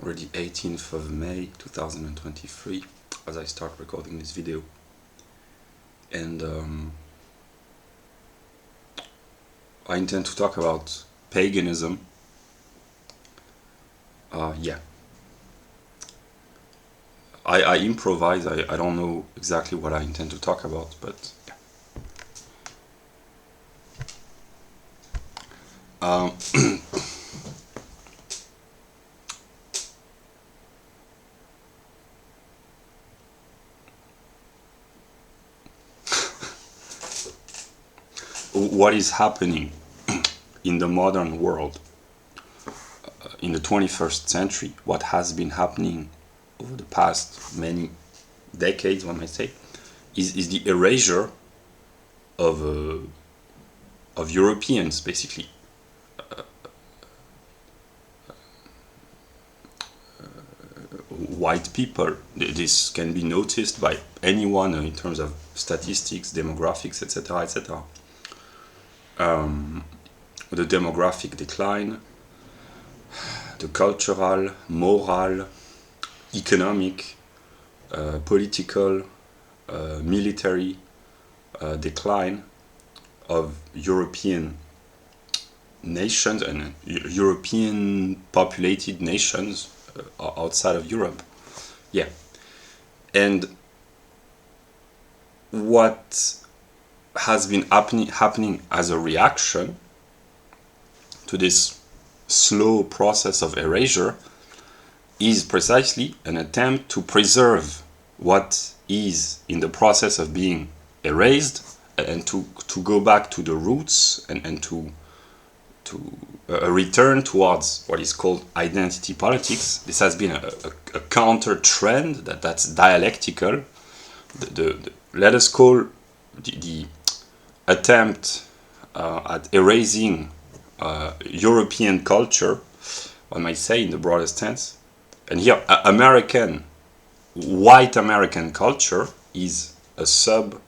already 18th of May 2023 as I start recording this video, and I intend to talk about paganism. I improvise. I don't know exactly what I intend to talk about, but yeah. What is happening in the modern world, in the 21st century, what has been happening over the past many decades, one might say, is the erasure of Europeans, basically. White people. This can be noticed by anyone in terms of statistics, demographics, etc., etc. The demographic decline, the cultural, moral, economic, political, military decline of European nations and European populated nations outside of Europe. Yeah. And what has been happening as a reaction to this slow process of erasure is precisely an attempt to preserve what is in the process of being erased and to go back to the roots and to a return towards what is called identity politics. This has been a counter trend that's dialectical. Let us call the attempt at erasing European culture, one might say, in the broadest sense. And here, white American culture is a sub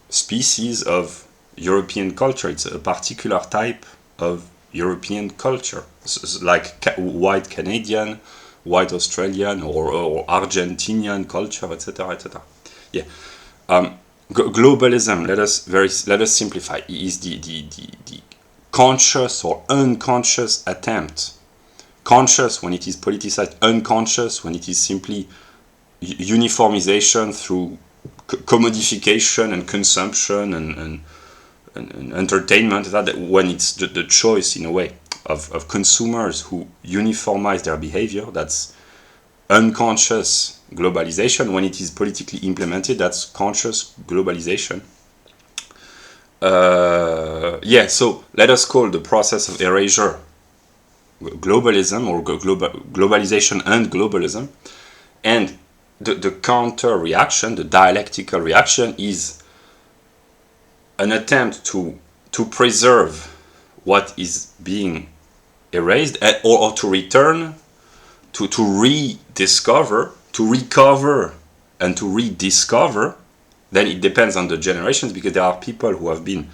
species of European culture. It's a particular type of European culture, like white Canadian, white Australian, or Argentinian culture, etc., etc. Yeah. Globalism, let us simplify, is the conscious or unconscious attempt. Conscious when it is politicized, unconscious when it is simply uniformization through commodification and consumption and entertainment, that when it's the choice, in a way, of consumers who uniformize their behavior. That's unconscious globalization. When it is politically implemented, that's conscious globalization. So let us call the process of erasure globalism, or globalization and globalism. And the counter reaction, the dialectical reaction, is an attempt to preserve what is being erased, or to return, to rediscover, to recover, and to rediscover. Then it depends on the generations, because there are people who have been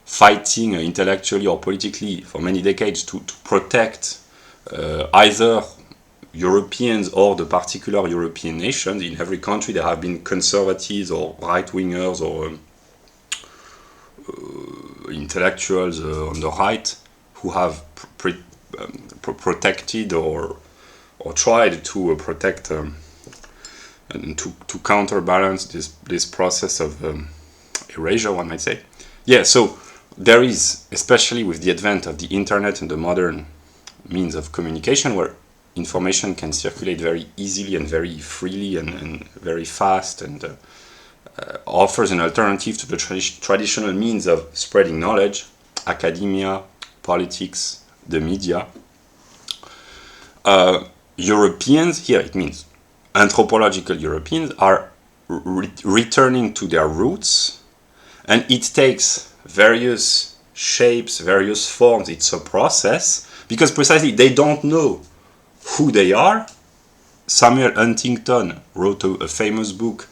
fighting intellectually or politically for many decades to protect either Europeans or the particular European nations. In every country there have been conservatives or right-wingers or intellectuals on the right who have protected or tried to protect and to counterbalance this process of erasure, one might say. Yeah, so there is, especially with the advent of the internet and the modern means of communication, where information can circulate very easily and very freely and very fast, and offers an alternative to the traditional means of spreading knowledge, academia, politics, the media. Europeans, here it means anthropological Europeans, are returning to their roots, and it takes various shapes, various forms. It's a process, because precisely they don't know who they are. Samuel Huntington wrote a famous book,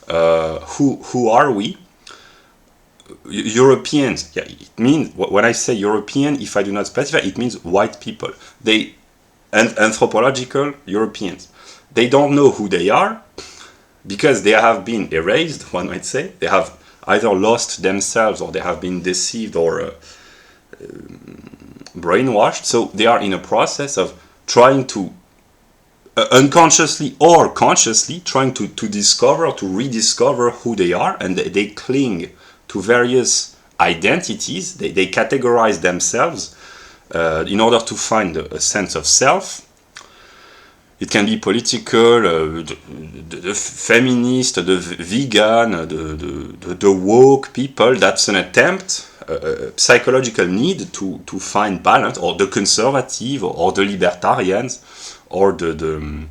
Who Are We? Europeans, yeah, it means, when I say European, if I do not specify, it means white people. They and anthropological Europeans. They don't know who they are because they have been erased, one might say. They have either lost themselves or they have been deceived or brainwashed. So they are in a process of trying to unconsciously or consciously trying to discover or to rediscover who they are, and they cling to various identities. They categorize themselves in order to find a sense of self. It can be political, the feminist, the vegan, the woke people. That's an attempt, a psychological need to find balance, or the conservative, or the libertarians, or the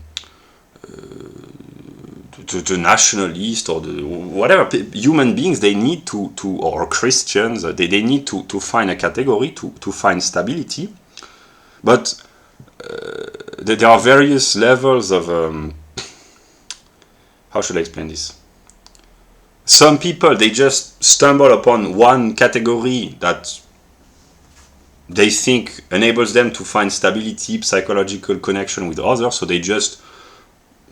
nationalist, or the whatever human beings. They need to or Christians, they need to find a category to find stability. But there are various levels of how should I explain this? Some people, they just stumble upon one category that they think enables them to find stability, psychological connection with others, so they just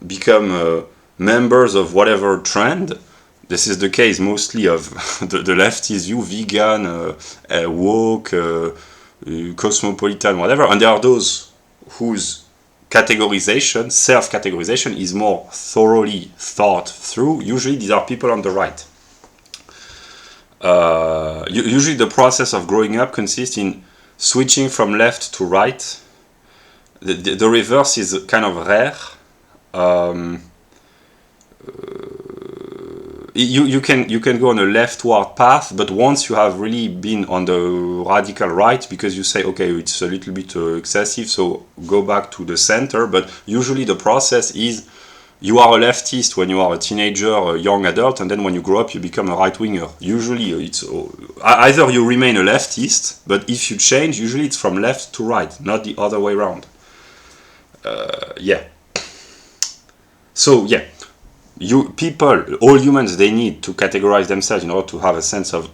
become members of whatever trend. This is the case mostly of the leftist view, vegan, woke, cosmopolitan, whatever. And there are those whose categorization, self-categorization, is more thoroughly thought through. Usually these are people on the right. Usually the process of growing up consists in switching from left to right. The reverse is kind of rare. You can go on a leftward path, but once you have really been on the radical right, because you say, okay, it's a little bit excessive, so go back to the center. But usually the process is you are a leftist when you are a teenager, a young adult, and then when you grow up you become a right-winger. Usually it's either you remain a leftist, but if you change, usually it's from left to right, not the other way around. Yeah. So yeah, all humans, they need to categorize themselves in order to have a sense of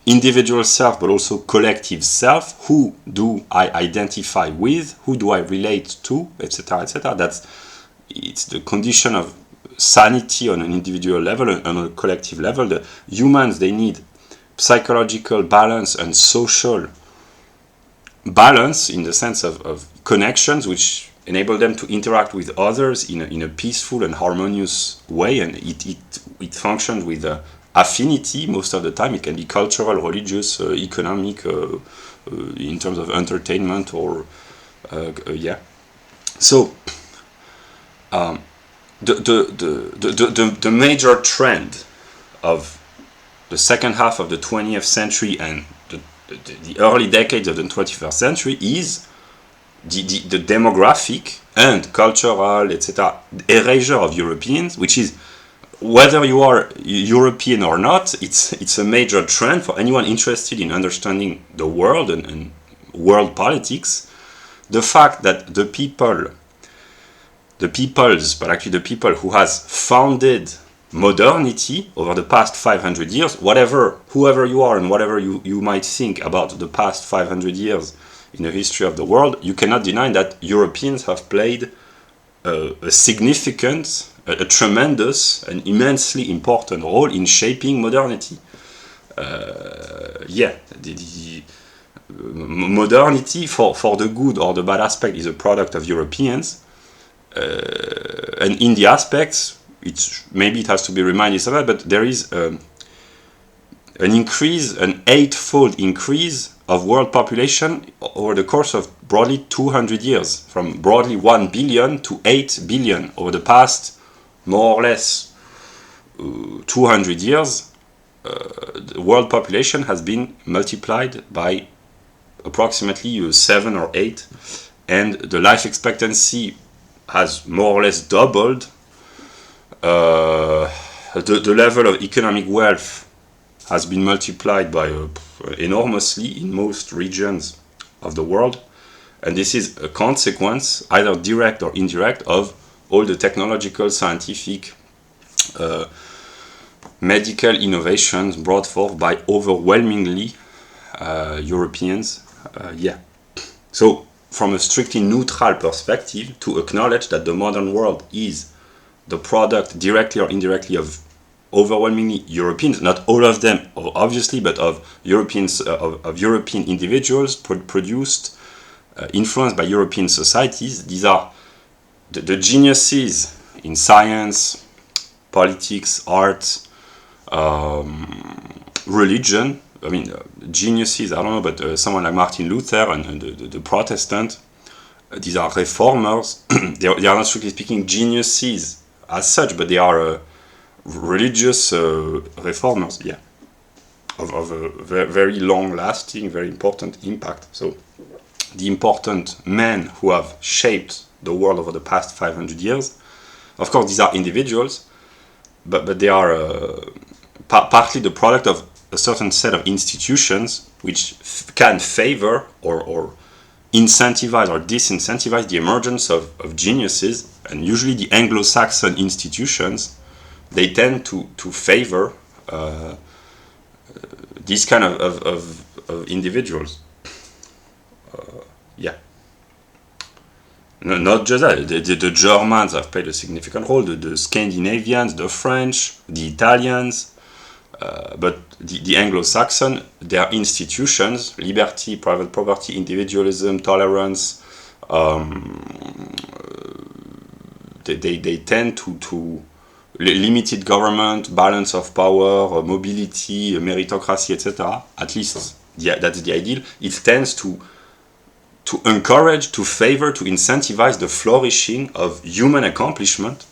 individual self, but also collective self. Who do I identify with? Who do I relate to? Etc. Etc. It's the condition of sanity on an individual level and on a collective level. The humans, they need psychological balance and social balance in the sense of connections, which enable them to interact with others in a peaceful and harmonious way, and it functions with affinity most of the time. It can be cultural, religious, economic, in terms of entertainment, or yeah. So the major trend of the second half of the 20th century and the early decades of the 21st century is the demographic and cultural, etc., erasure of Europeans, which is, whether you are European or not, it's a major trend for anyone interested in understanding the world and world politics. The fact that the people who has founded modernity over the past 500 years, whoever you are and whatever you might think about the past 500 years in the history of the world, you cannot deny that Europeans have played a significant, a tremendous, and immensely important role in shaping modernity. Yeah, the modernity, for the good or the bad aspect, is a product of Europeans, and in the aspects, maybe it has to be reminded of that, but there is an eightfold increase of world population over the course of broadly 200 years, from broadly 1 billion to 8 billion over the past more or less 200 years. The world population has been multiplied by approximately 7 or 8, and the life expectancy has more or less doubled. The level of economic wealth has been multiplied by enormously in most regions of the world, and this is a consequence, either direct or indirect, of all the technological, scientific, medical innovations brought forth by overwhelmingly Europeans. Yeah. So from a strictly neutral perspective, to acknowledge that the modern world is the product, directly or indirectly, of overwhelmingly Europeans, not all of them, obviously, but of Europeans, of European individuals produced, influenced by European societies. These are the geniuses in science, politics, art, religion. I mean, geniuses, I don't know, but someone like Martin Luther and the Protestant, these are reformers. They are not strictly speaking geniuses as such, but they are religious reformers, yeah, of a very long-lasting, very important impact. So the important men who have shaped the world over the past 500 years, of course, these are individuals, but they are partly the product of a certain set of institutions which can favor or incentivize or disincentivize the emergence of geniuses. And usually the Anglo-Saxon institutions, they tend to favor these kind of individuals. Yeah. No, not just that. The Germans have played a significant role, the Scandinavians, the French, the Italians, but the Anglo-Saxon, their institutions, liberty, private property, individualism, tolerance, they tend to limited government, balance of power, mobility, meritocracy, etc. At least that's the ideal. It tends to encourage, to favor, to incentivize the flourishing of human accomplishment.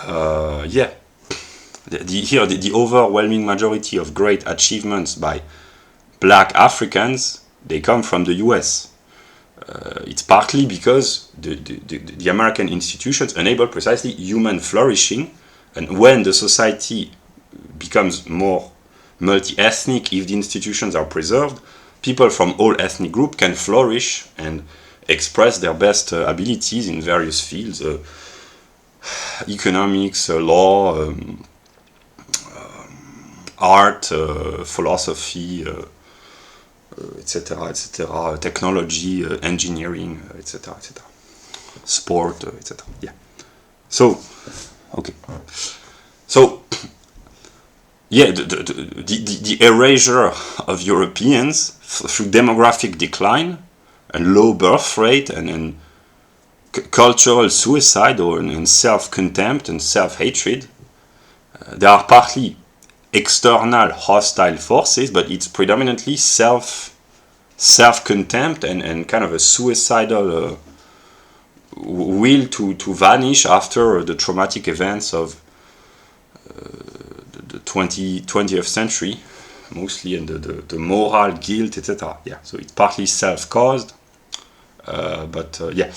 Yeah. The overwhelming majority of great achievements by black Africans, they come from the US. It's partly because the American institutions enable precisely human flourishing, and when the society becomes more multi-ethnic, if the institutions are preserved, people from all ethnic groups can flourish and express their best abilities in various fields, economics, law, art, philosophy, etc., etc., technology, engineering, etc., etc., sport, etc. Yeah. So, okay. So, yeah, the erasure of Europeans through demographic decline and low birth rate and cultural suicide and self-contempt and self-hatred, they are partly external hostile forces, but it's predominantly self-contempt and kind of a suicidal will to vanish after the traumatic events of the 20th century, mostly, and the moral guilt, etc. Yeah, so it's partly self-caused, but yeah.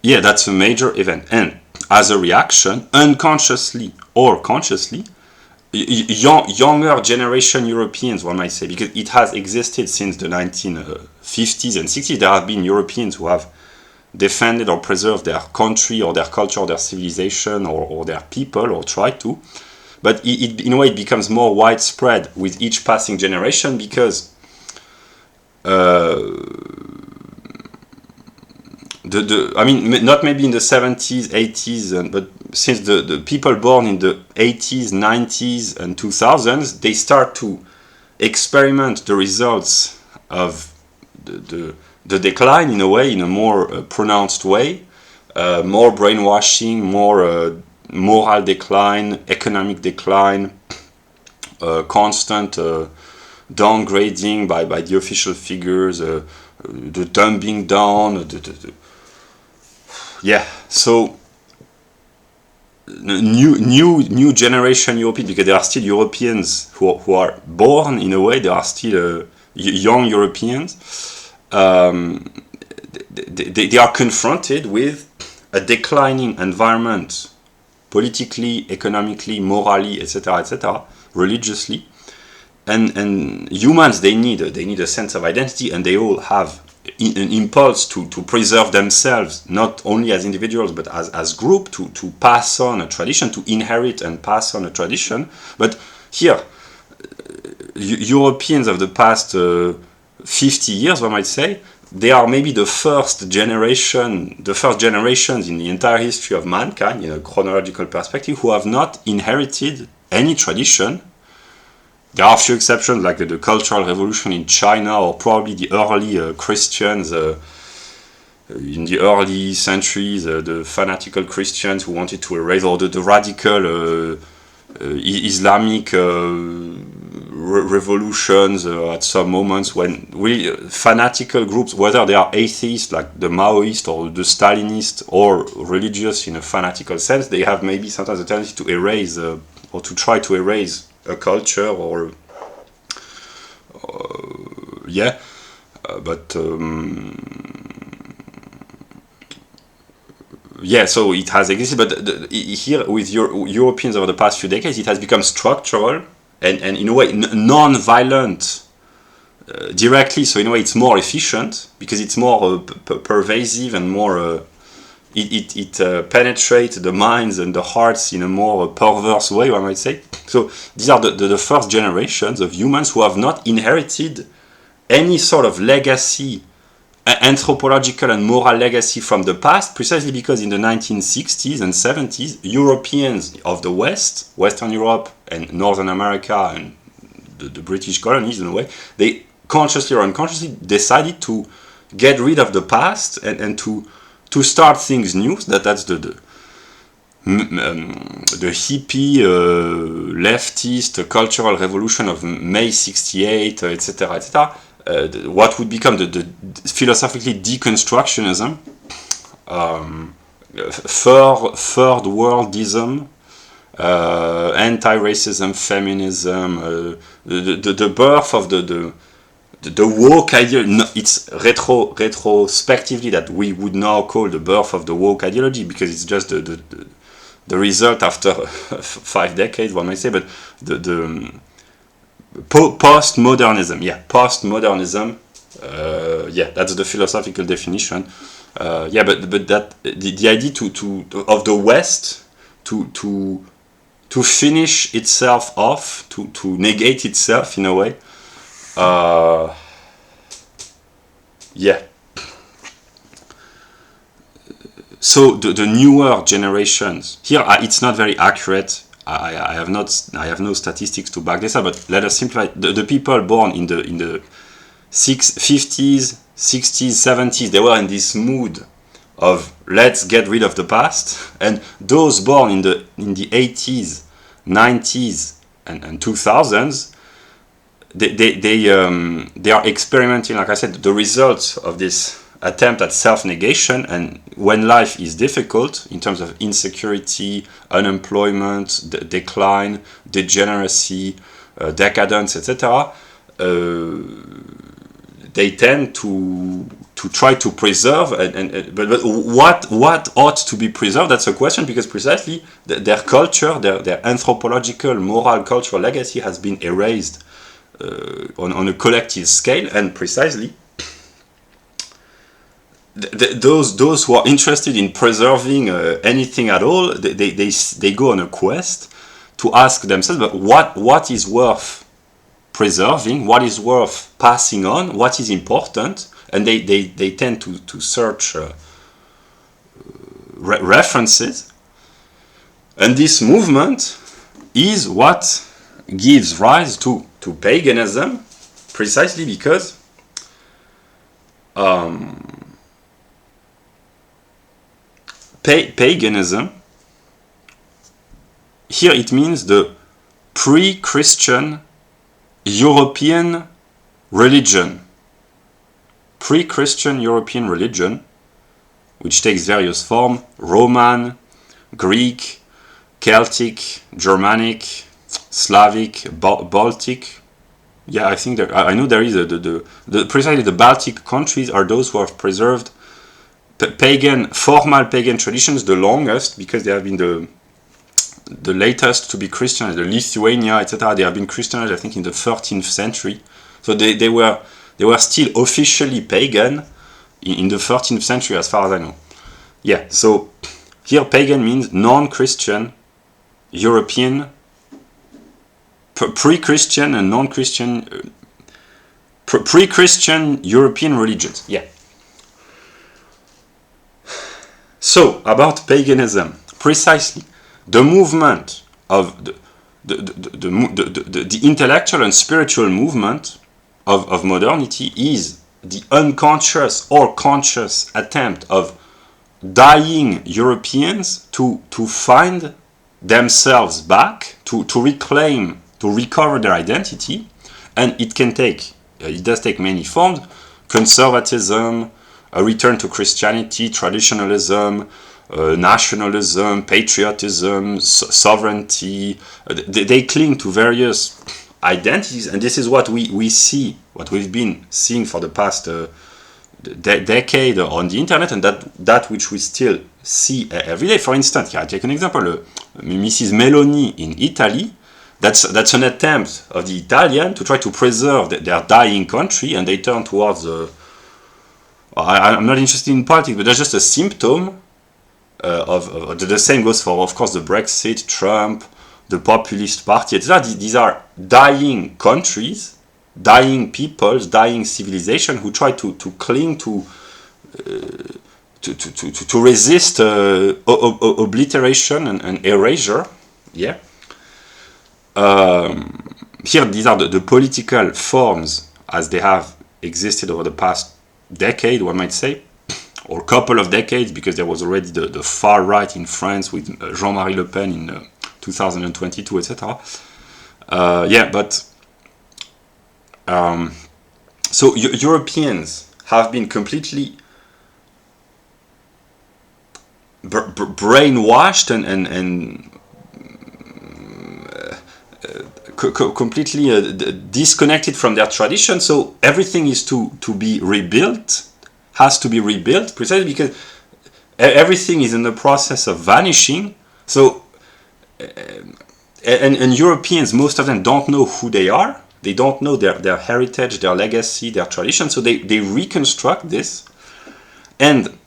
Yeah, that's a major event. And as a reaction, unconsciously or consciously, younger generation Europeans, one might say, because it has existed since the 1950s and 60s, there have been Europeans who have defended or preserved their country or their culture or their civilization or their people, or tried to. But in a way it becomes more widespread with each passing generation, because I mean, not maybe in the 70s, 80s, but since the people born in the 80s, 90s, and 2000s, they start to experiment the results of the decline, in a way, in a more pronounced way, more brainwashing, more moral decline, economic decline, constant downgrading by the official figures, the dumbing down, yeah. So new generation Europeans, because there are still Europeans who are born, in a way, they are still young Europeans. They are confronted with a declining environment, politically, economically, morally, etc., religiously, and humans, they need a sense of identity, and they all have an impulse to preserve themselves, not only as individuals but as group, to pass on a tradition, to inherit and pass on a tradition. But here, Europeans of the past 50 years, one might say, they are maybe the first generations in the entire history of mankind, in a chronological perspective, who have not inherited any tradition. There are a few exceptions, like the Cultural Revolution in China, or probably the early Christians in the early centuries, the fanatical Christians who wanted to erase, or the radical Islamic revolutions at some moments, when really fanatical groups, whether they are atheists like the Maoists or the Stalinists, or religious in a fanatical sense, they have maybe sometimes a tendency to erase or to try to erase a culture, or yeah, so it has existed, but here with Europeans over the past few decades, it has become structural and in a way non-violent directly. So in a way, it's more efficient because it's more pervasive and more. It penetrates the minds and the hearts in a more perverse way, one might say. So these are the first generations of humans who have not inherited any sort of legacy, anthropological and moral legacy from the past, precisely because in the 1960s and 70s, Europeans of the West, Western Europe and Northern America and the British colonies in a way, they consciously or unconsciously decided to get rid of the past and to start things new. That's the hippie, leftist, cultural revolution of May 68, etc., etc., what would become the philosophically deconstructionism, third worldism, anti-racism, feminism, the birth of the woke ideology. No, it's retrospectively that we would now call the birth of the woke ideology, because it's just the result after 5 decades, one might say, but the postmodernism, postmodernism, that's the philosophical definition. But that the idea of the West to finish itself off, to negate itself in a way. So the newer generations here, it's not very accurate. I have no statistics to back this up, but let us simplify. The people born in the 50s, 60s, 70s, they were in this mood of let's get rid of the past, and those born in the 80s, 90s, and 2000s, they are experimenting, like I said, the results of this attempt at self-negation. And when life is difficult in terms of insecurity, unemployment, decline, degeneracy, decadence, etc., they tend to try to preserve. But what ought to be preserved? That's a question, because precisely their culture, their anthropological, moral, cultural legacy has been erased on a collective scale, and precisely those who are interested in preserving anything at all, they go on a quest to ask themselves, but what is worth preserving, what is worth passing on, what is important, and they tend to search references, and this movement is what gives rise to paganism, precisely because paganism here, it means the pre-Christian European religion. Pre-Christian European religion, which takes various forms: Roman, Greek, Celtic, Germanic, Slavic, Baltic. Yeah, I think I know there is precisely the Baltic countries are those who have preserved formal pagan traditions the longest, because they have been the latest to be Christianized. The Lithuania, etc., they have been Christianized, I think, in the 13th century. So they were still officially pagan in the 13th century, as far as I know. Yeah, so here pagan means non-Christian European, pre-Christian and non-Christian, pre-Christian European religions. Yeah. So, about paganism, precisely, the movement of the intellectual and spiritual movement of modernity is the unconscious or conscious attempt of dying Europeans to find themselves back, to reclaim, to recover their identity, and it does take many forms: conservatism, a return to Christianity, traditionalism, nationalism, patriotism, sovereignty. They cling to various identities, and this is what we see, what we've been seeing for the past decade on the internet, and that which we still see every day. For instance, here I take an example, Mrs. Meloni in Italy. That's an attempt of the Italian to try to preserve their dying country, and they turn towards I'm not interested in politics, but that's just a symptom of the same goes for, of course, the Brexit, Trump, the populist party, etc. These are dying countries, dying peoples, dying civilization who try to cling to resist obliteration and erasure. Yeah. Here, these are the political forms as they have existed over the past decade, one might say, or couple of decades, because there was already the far right in France with Jean-Marie Le Pen in 2022, etc. So Europeans have been completely brainwashed and completely disconnected from their tradition. So everything is to be rebuilt, has to be rebuilt, precisely because everything is in the process of vanishing. So and Europeans, most of them don't know who they are. They don't know their heritage, their legacy, their tradition. So they reconstruct this. And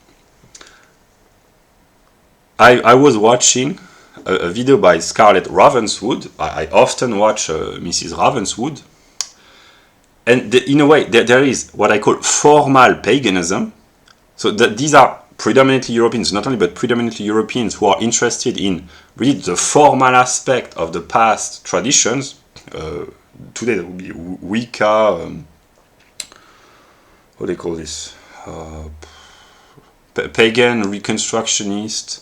I was watching a video by Scarlett Ravenswood. I often watch Mrs. Ravenswood. And in a way, there is what I call formal paganism. So these are predominantly Europeans, not only, but predominantly Europeans who are interested in really the formal aspect of the past traditions. Today that would be Wicca, what do they call this? Pagan reconstructionist,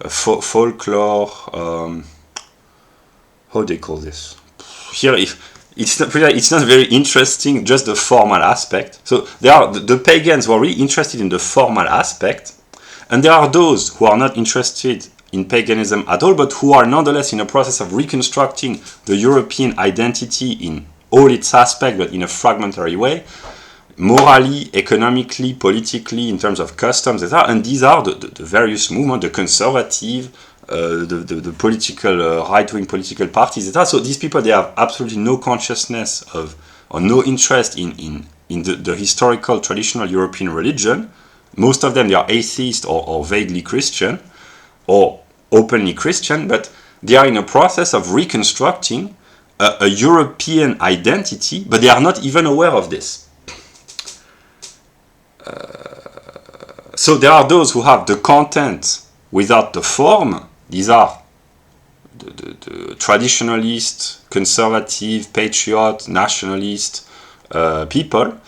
folklore, how do they call this? Here, it's not very interesting, just the formal aspect. So there are the pagans who are really interested in the formal aspect, and there are those who are not interested in paganism at all, but who are nonetheless in a process of reconstructing the European identity in all its aspects, but in a fragmentary way, morally, economically, politically, in terms of customs, etc. And these are the various movements, the conservative, the political, right-wing political parties, etc. So these people, they have absolutely no consciousness of, or no interest in the historical, traditional European religion. Most of them, they are atheist or vaguely Christian, or openly Christian, but they are in a process of reconstructing a European identity, but they are not even aware of this. So there are those who have the content without the form. These are the traditionalist, conservative, patriot, nationalist people.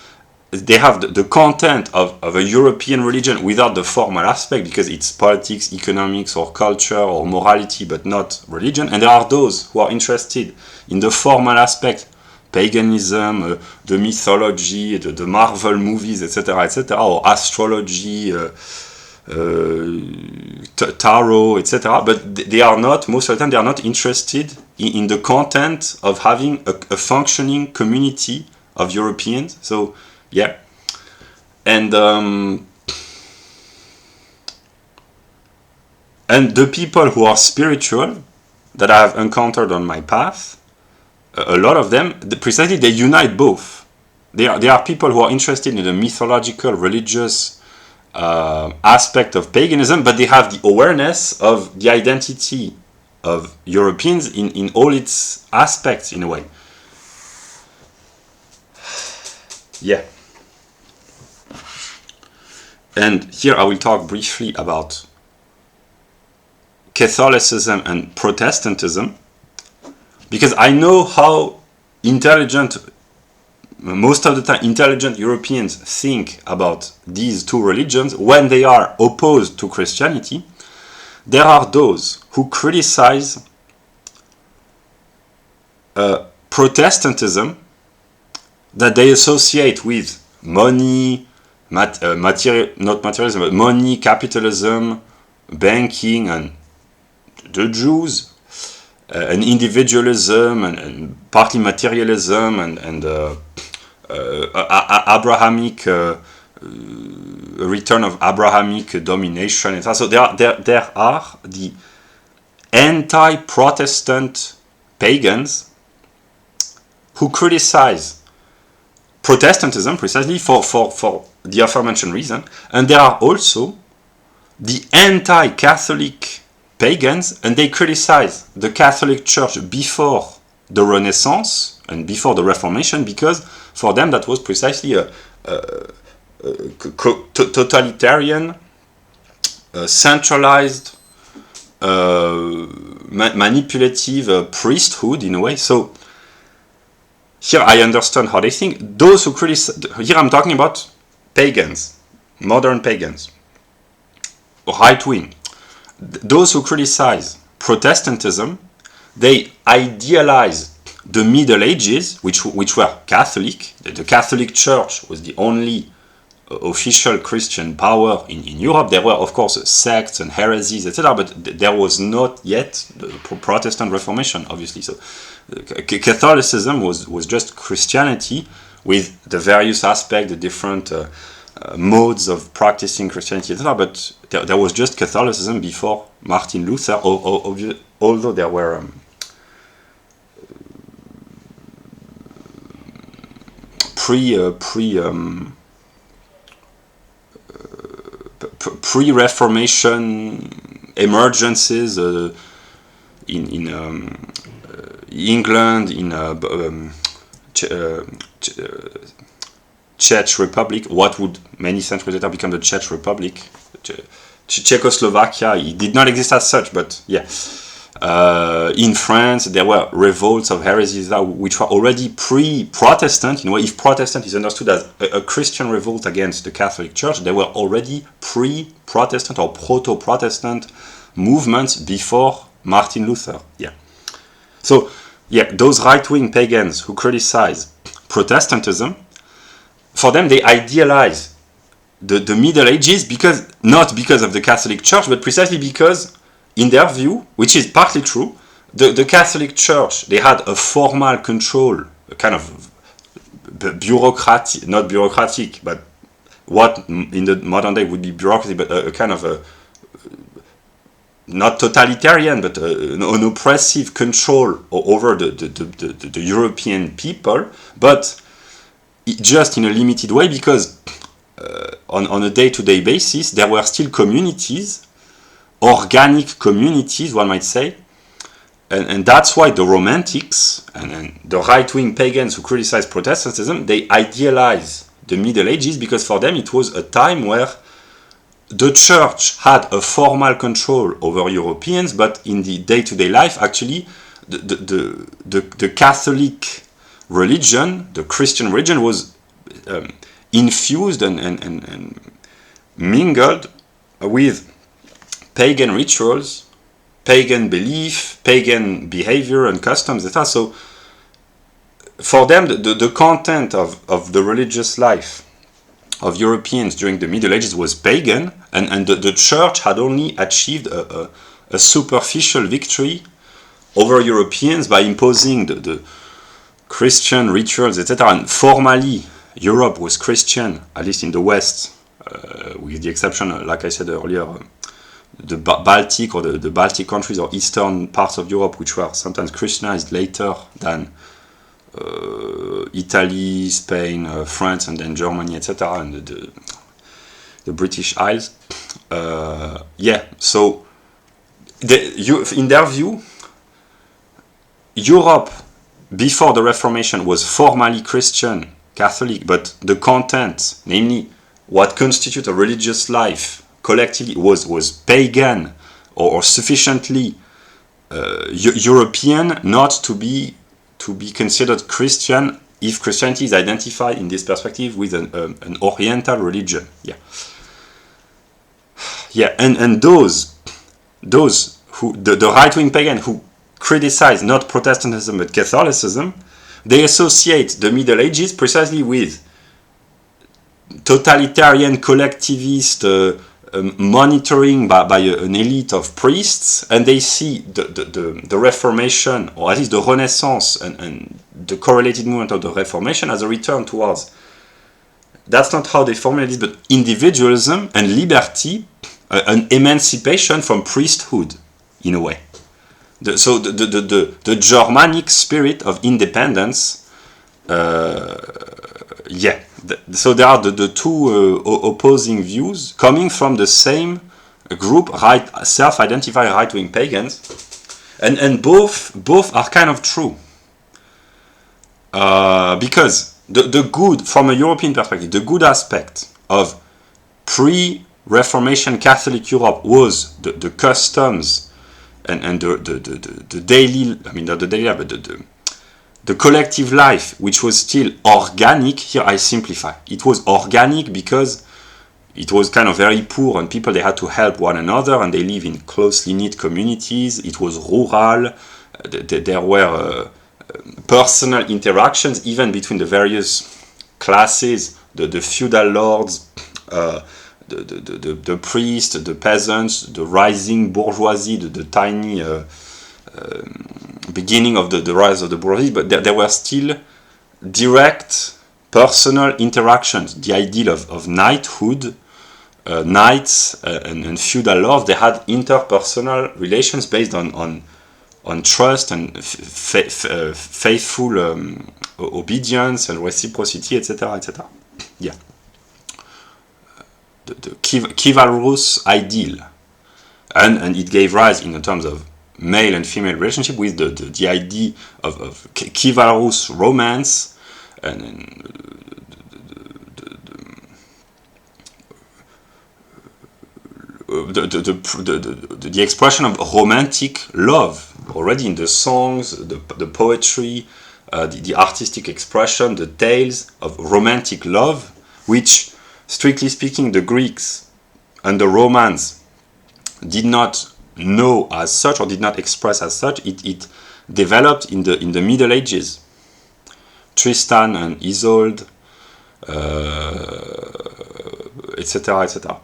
They have the content of a European religion without the formal aspect, because it's politics, economics, or culture, or morality, but not religion. And there are those who are interested in the formal aspect, paganism, the mythology, the Marvel movies, etc., or astrology, tarot, etc. But they are not, most of the time, they are not interested in the content of having a functioning community of Europeans. So, yeah. And the people who are spiritual that I have encountered on my path, a lot of them, precisely, they unite both. They are people who are interested in the mythological, religious aspect of paganism, but they have the awareness of the identity of Europeans in all its aspects, in a way. yeah. And here I will talk briefly about Catholicism and Protestantism, because I know how intelligent, most of the time, intelligent Europeans think about these two religions when they are opposed to Christianity. There are those who criticize Protestantism that they associate with money, not materialism, but money, capitalism, banking, and the Jews, and individualism, and partly materialism, and Abrahamic return of Abrahamic domination, and so there are the anti-Protestant pagans who criticize Protestantism precisely for the aforementioned reason, and there are also the anti-Catholic pagans, and they criticize the Catholic Church before the Renaissance and before the Reformation, because for them that was precisely a totalitarian, centralized, manipulative priesthood in a way. So here I understand how they think. Those who criticize, here I'm talking about pagans, modern pagans, right wing. Those who criticize Protestantism, they idealize the Middle Ages, which were Catholic. The Catholic Church was the only official Christian power in Europe. There were, of course, sects and heresies, etc., but there was not yet the Protestant Reformation, obviously. So Catholicism was just Christianity with the various aspects, the different modes of practicing Christianity, etc., but there was just Catholicism before Martin Luther, although there were pre-Reformation emergences in England, in Czech Republic, what would many centuries later become the Czech Republic, Czechoslovakia. It did not exist as such, but yeah. In France, there were revolts of heresies which were already pre-Protestant. You know, if Protestant is understood as a Christian revolt against the Catholic Church, there were already pre-Protestant or proto-Protestant movements before Martin Luther. Yeah. So, yeah, those right-wing pagans who criticize Protestantism, for them they idealize the Middle Ages, not because of the Catholic Church, but precisely because, in their view, which is partly true, the Catholic Church, they had a formal control, a kind of bureaucratic, not bureaucratic, but what in the modern day would be bureaucracy, but a kind of a, not totalitarian, but an oppressive control over the European people, but just in a limited way, because on a day-to-day basis, there were still communities, organic communities, one might say, and that's why the Romantics and the right-wing pagans who criticize Protestantism, they idealize the Middle Ages, because for them it was a time where the church had a formal control over Europeans, but in the day-to-day life, actually, the Catholic religion, the Christian religion, was infused and mingled with pagan rituals, pagan belief, pagan behavior and customs, etc. So for them, the content of the religious life of Europeans during the Middle Ages was pagan, and the church had only achieved a superficial victory over Europeans by imposing the Christian rituals, etc. And formally, Europe was Christian, at least in the West, with the exception, like I said earlier, the Baltic or the Baltic countries or eastern parts of Europe, which were sometimes Christianized later than Italy, Spain, France, and then Germany, etc., and the British Isles. So in their view, Europe before the Reformation was formally Christian, Catholic, but the content, namely what constitutes a religious life collectively, was pagan or sufficiently European not to be considered Christian if Christianity is identified in this perspective with an Oriental religion. And those who the right-wing pagan who criticize not Protestantism but Catholicism, they associate the Middle Ages precisely with totalitarian collectivist monitoring by an elite of priests, and they see the Reformation, or at least the Renaissance and the correlated movement of the Reformation as a return towards, that's not how they formulate it, but individualism and liberty, an emancipation from priesthood, in a way. So the Germanic spirit of independence, so there are the two opposing views coming from the same group, self-identified right-wing pagans, and both are kind of true, because the good, from a European perspective, the good aspect of pre-Reformation Catholic Europe was the customs and the daily, I mean not the daily life, but the collective life, which was still organic. Here I simplify. It was organic because it was kind of very poor and people, they had to help one another and they live in closely knit communities. It was rural. There were personal interactions even between the various classes, the feudal lords, the priests, the peasants, the rising bourgeoisie, the tiny beginning of the rise of the bourgeoisie, but there were still direct personal interactions. The ideal of knighthood, knights and feudal lords, they had interpersonal relations based on trust and faithful obedience and reciprocity, etc., etc. The chivalrous ideal, and it gave rise, in terms of male and female relationship, with the idea of chivalrous romance and the expression of romantic love already in the songs, the poetry, the artistic expression, the tales of romantic love, which, strictly speaking, the Greeks and the Romans did not know as such or did not express as such. It developed in the Middle Ages. Tristan and Isolde, etc., etc.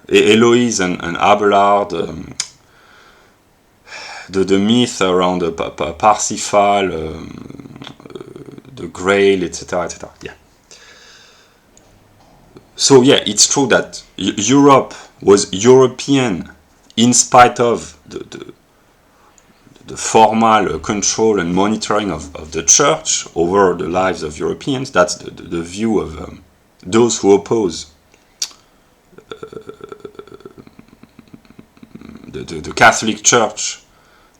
Eloise and Abelard, the myth around Parsifal, the Grail, etc., etc. So it's true that Europe was European in spite of the formal control and monitoring of the church over the lives of Europeans. That's the view of those who oppose the Catholic Church.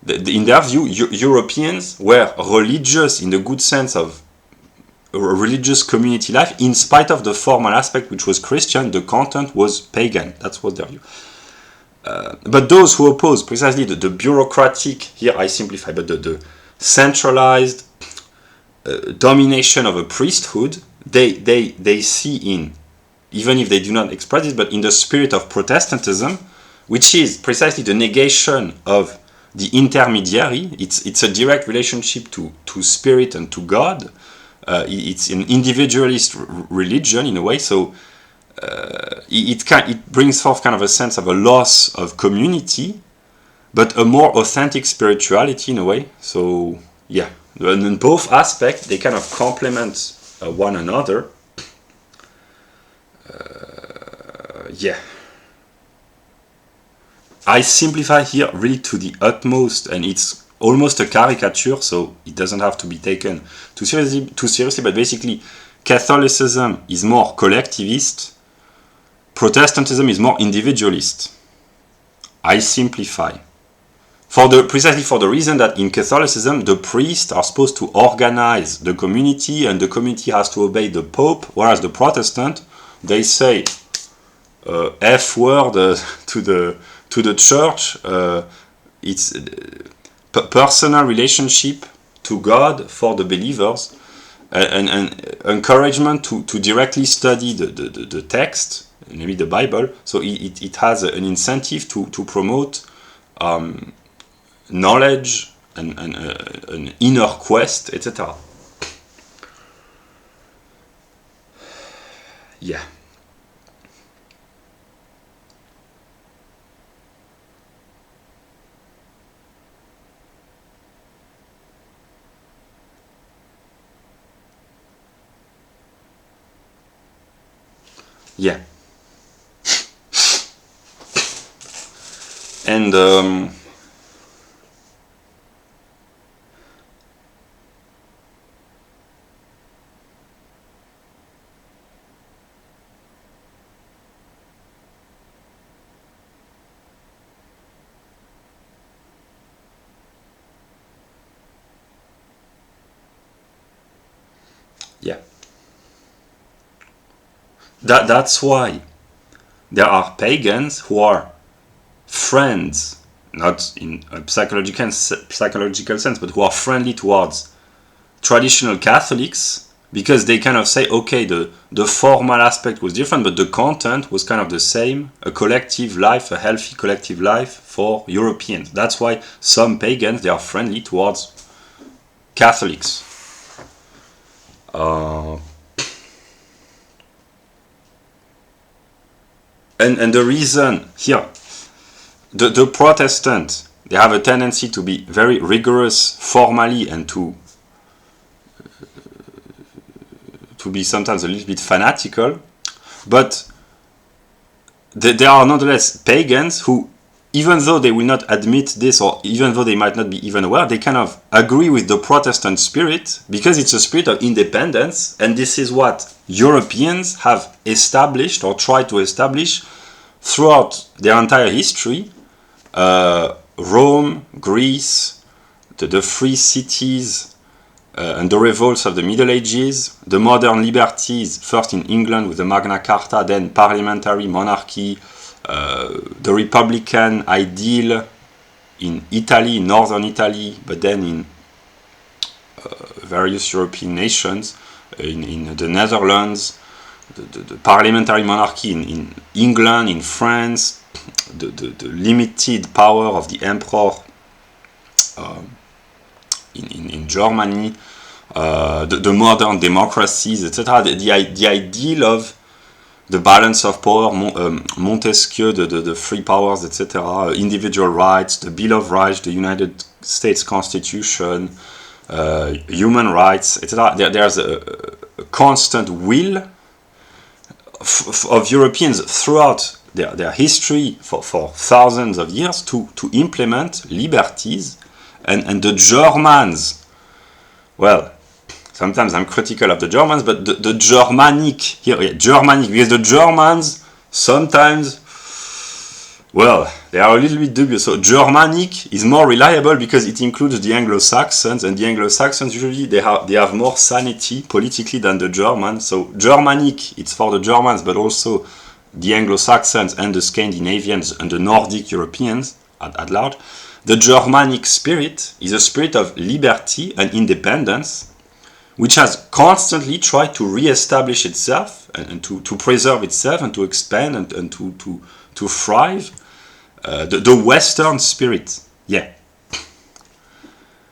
In their view, Europeans were religious in the good sense of a religious community life, in spite of the formal aspect, which was Christian. The content was pagan. That was their view. But those who oppose precisely the bureaucratic, here I simplify, but the centralized domination of a priesthood, they see in, even if they do not express this, but in the spirit of Protestantism, which is precisely the negation of the intermediary. It's a direct relationship to spirit and to God. It's an individualist religion in a way, so it brings forth kind of a sense of a loss of community, but a more authentic spirituality in a way. So and in both aspects they kind of complement one another. I simplify here really to the utmost, and it's almost a caricature, so it doesn't have to be taken too seriously, but basically Catholicism is more collectivist, Protestantism is more individualist. I simplify. precisely for the reason that in Catholicism the priests are supposed to organize the community and the community has to obey the Pope, whereas the Protestant, they say F word to the church. It's personal relationship to God for the believers, and encouragement to directly study the text, maybe the Bible. So it has an incentive to promote knowledge and an inner quest, etc. Yeah. Yeah. And yeah. That's why there are pagans who are friends, not in a psychological sense, but who are friendly towards traditional Catholics, because they kind of say, okay, the formal aspect was different, but the content was kind of the same, a collective life, a healthy collective life for Europeans. That's why some pagans, they are friendly towards Catholics. And the reason here, the Protestants, they have a tendency to be very rigorous formally and to be sometimes a little bit fanatical, but there are nonetheless pagans who, even though they will not admit this, or even though they might not be even aware, they kind of agree with the Protestant spirit, because it's a spirit of independence, and this is what Europeans have established or tried to establish throughout their entire history. Rome, Greece, the free cities, and the revolts of the Middle Ages, the modern liberties, first in England with the Magna Carta, then parliamentary monarchy, the republican ideal in Italy, northern Italy, but then in various European nations, in the Netherlands, the parliamentary monarchy in England, in France, the limited power of the emperor in Germany, the modern democracies, etc. The ideal of the balance of power, Montesquieu, the free powers, etc., individual rights, the Bill of Rights, the United States Constitution, human rights, etc. There's a constant will of Europeans throughout their history for thousands of years to implement liberties, and the Germans, well, sometimes I'm critical of the Germans, but the Germanic, Germanic, because the Germans sometimes, well, they are a little bit dubious. So Germanic is more reliable because it includes the Anglo-Saxons, and the Anglo-Saxons usually they have more sanity politically than the Germans. So Germanic, it's for the Germans, but also the Anglo-Saxons and the Scandinavians and the Nordic Europeans at large. The Germanic spirit is a spirit of liberty and independence, which has constantly tried to re-establish itself and to preserve itself and to expand and to thrive. The Western spirit, yeah.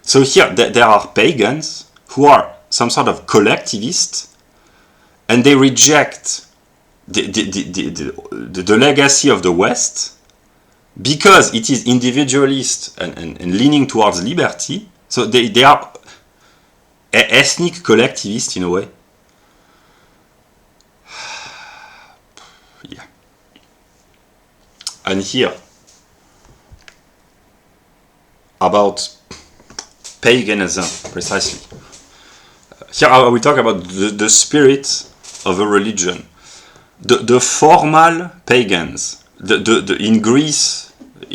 So here there are pagans who are some sort of collectivist, and they reject the legacy of the West because it is individualist and leaning towards liberty. So they are ethnic collectivist in a way. Yeah. And here, about paganism, precisely. Here I will talk about the spirit of a religion. The formal pagans, in Greece,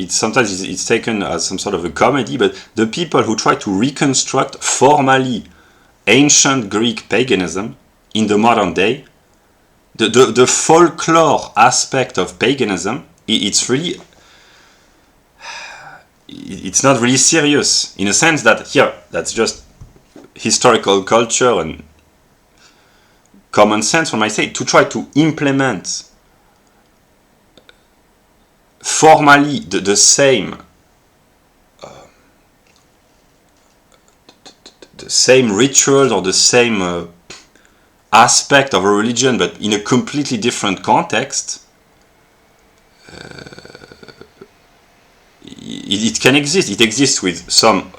sometimes it's taken as some sort of a comedy, but the people who try to reconstruct formally ancient Greek paganism in the modern day, the folklore aspect of paganism, it's not really serious, in a sense that here, that's just historical culture and common sense, one might say, to try to implement formally the same rituals or the same aspect of a religion, but in a completely different context. It can exist. It exists with some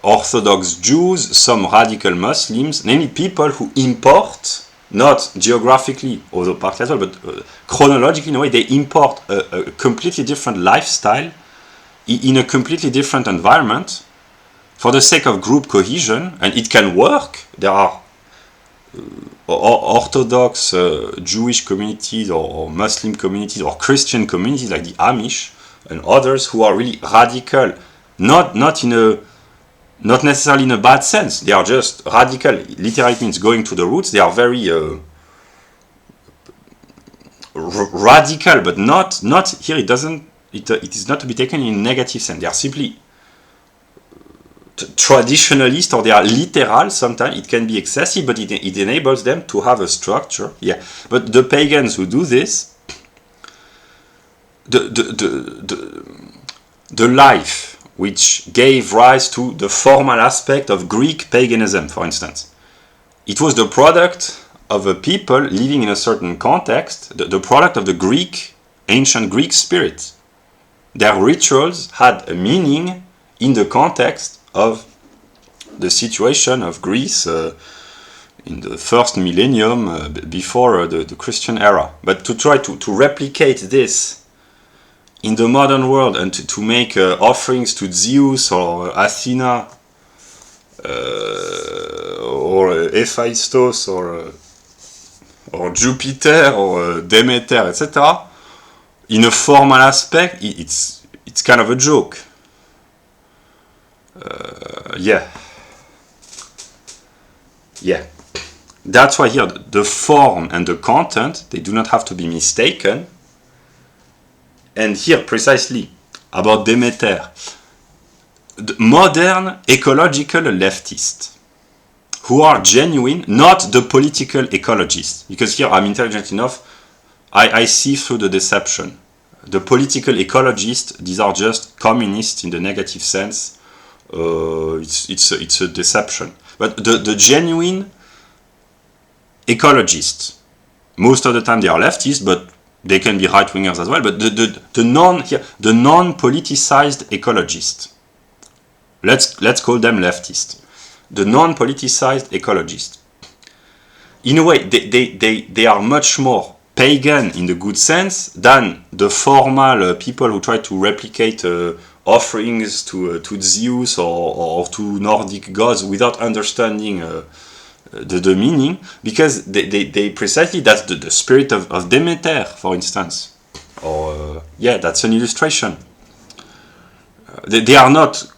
Orthodox Jews, some radical Muslims, namely people who import, not geographically, although partly as well, but chronologically in a way, they import a completely different lifestyle in a completely different environment for the sake of group cohesion, and it can work. There are Orthodox Jewish communities or Muslim communities or Christian communities like the Amish and others who are really radical, not necessarily in a bad sense. They are just radical. Literally means going to the roots. They are very radical, but not here. It is not to be taken in a negative sense. They are simply traditionalist, or they are literal. Sometimes it can be excessive, but it enables them to have a structure. Yeah, but the pagans who do this, the life which gave rise to the formal aspect of Greek paganism, for instance, it was the product of a people living in a certain context, the product of the ancient Greek spirit. Their rituals had a meaning in the context of the situation of Greece in the first millennium before the Christian era. But to try to replicate this in the modern world and to make offerings to Zeus or Athena or Hephaestus or Jupiter or Demeter, etc., in a formal aspect, it's kind of a joke. Yeah. That's why here the form and the content, they do not have to be mistaken. And here precisely about Demeter, the modern ecological leftists who are genuine, not the political ecologists, because here I'm intelligent enough, I see through the deception. The political ecologists, these are just communists in the negative sense. It's a deception. But the genuine ecologists, most of the time they are leftists, but they can be right-wingers as well. But the non-politicized ecologists, let's call them leftists. The non-politicized ecologists, in a way, they are much more pagan in the good sense than the formal people who try to replicate offerings to Zeus or to Nordic gods without understanding the meaning, because they precisely, that's the spirit of Demeter, for instance. Or that's an illustration. They are not.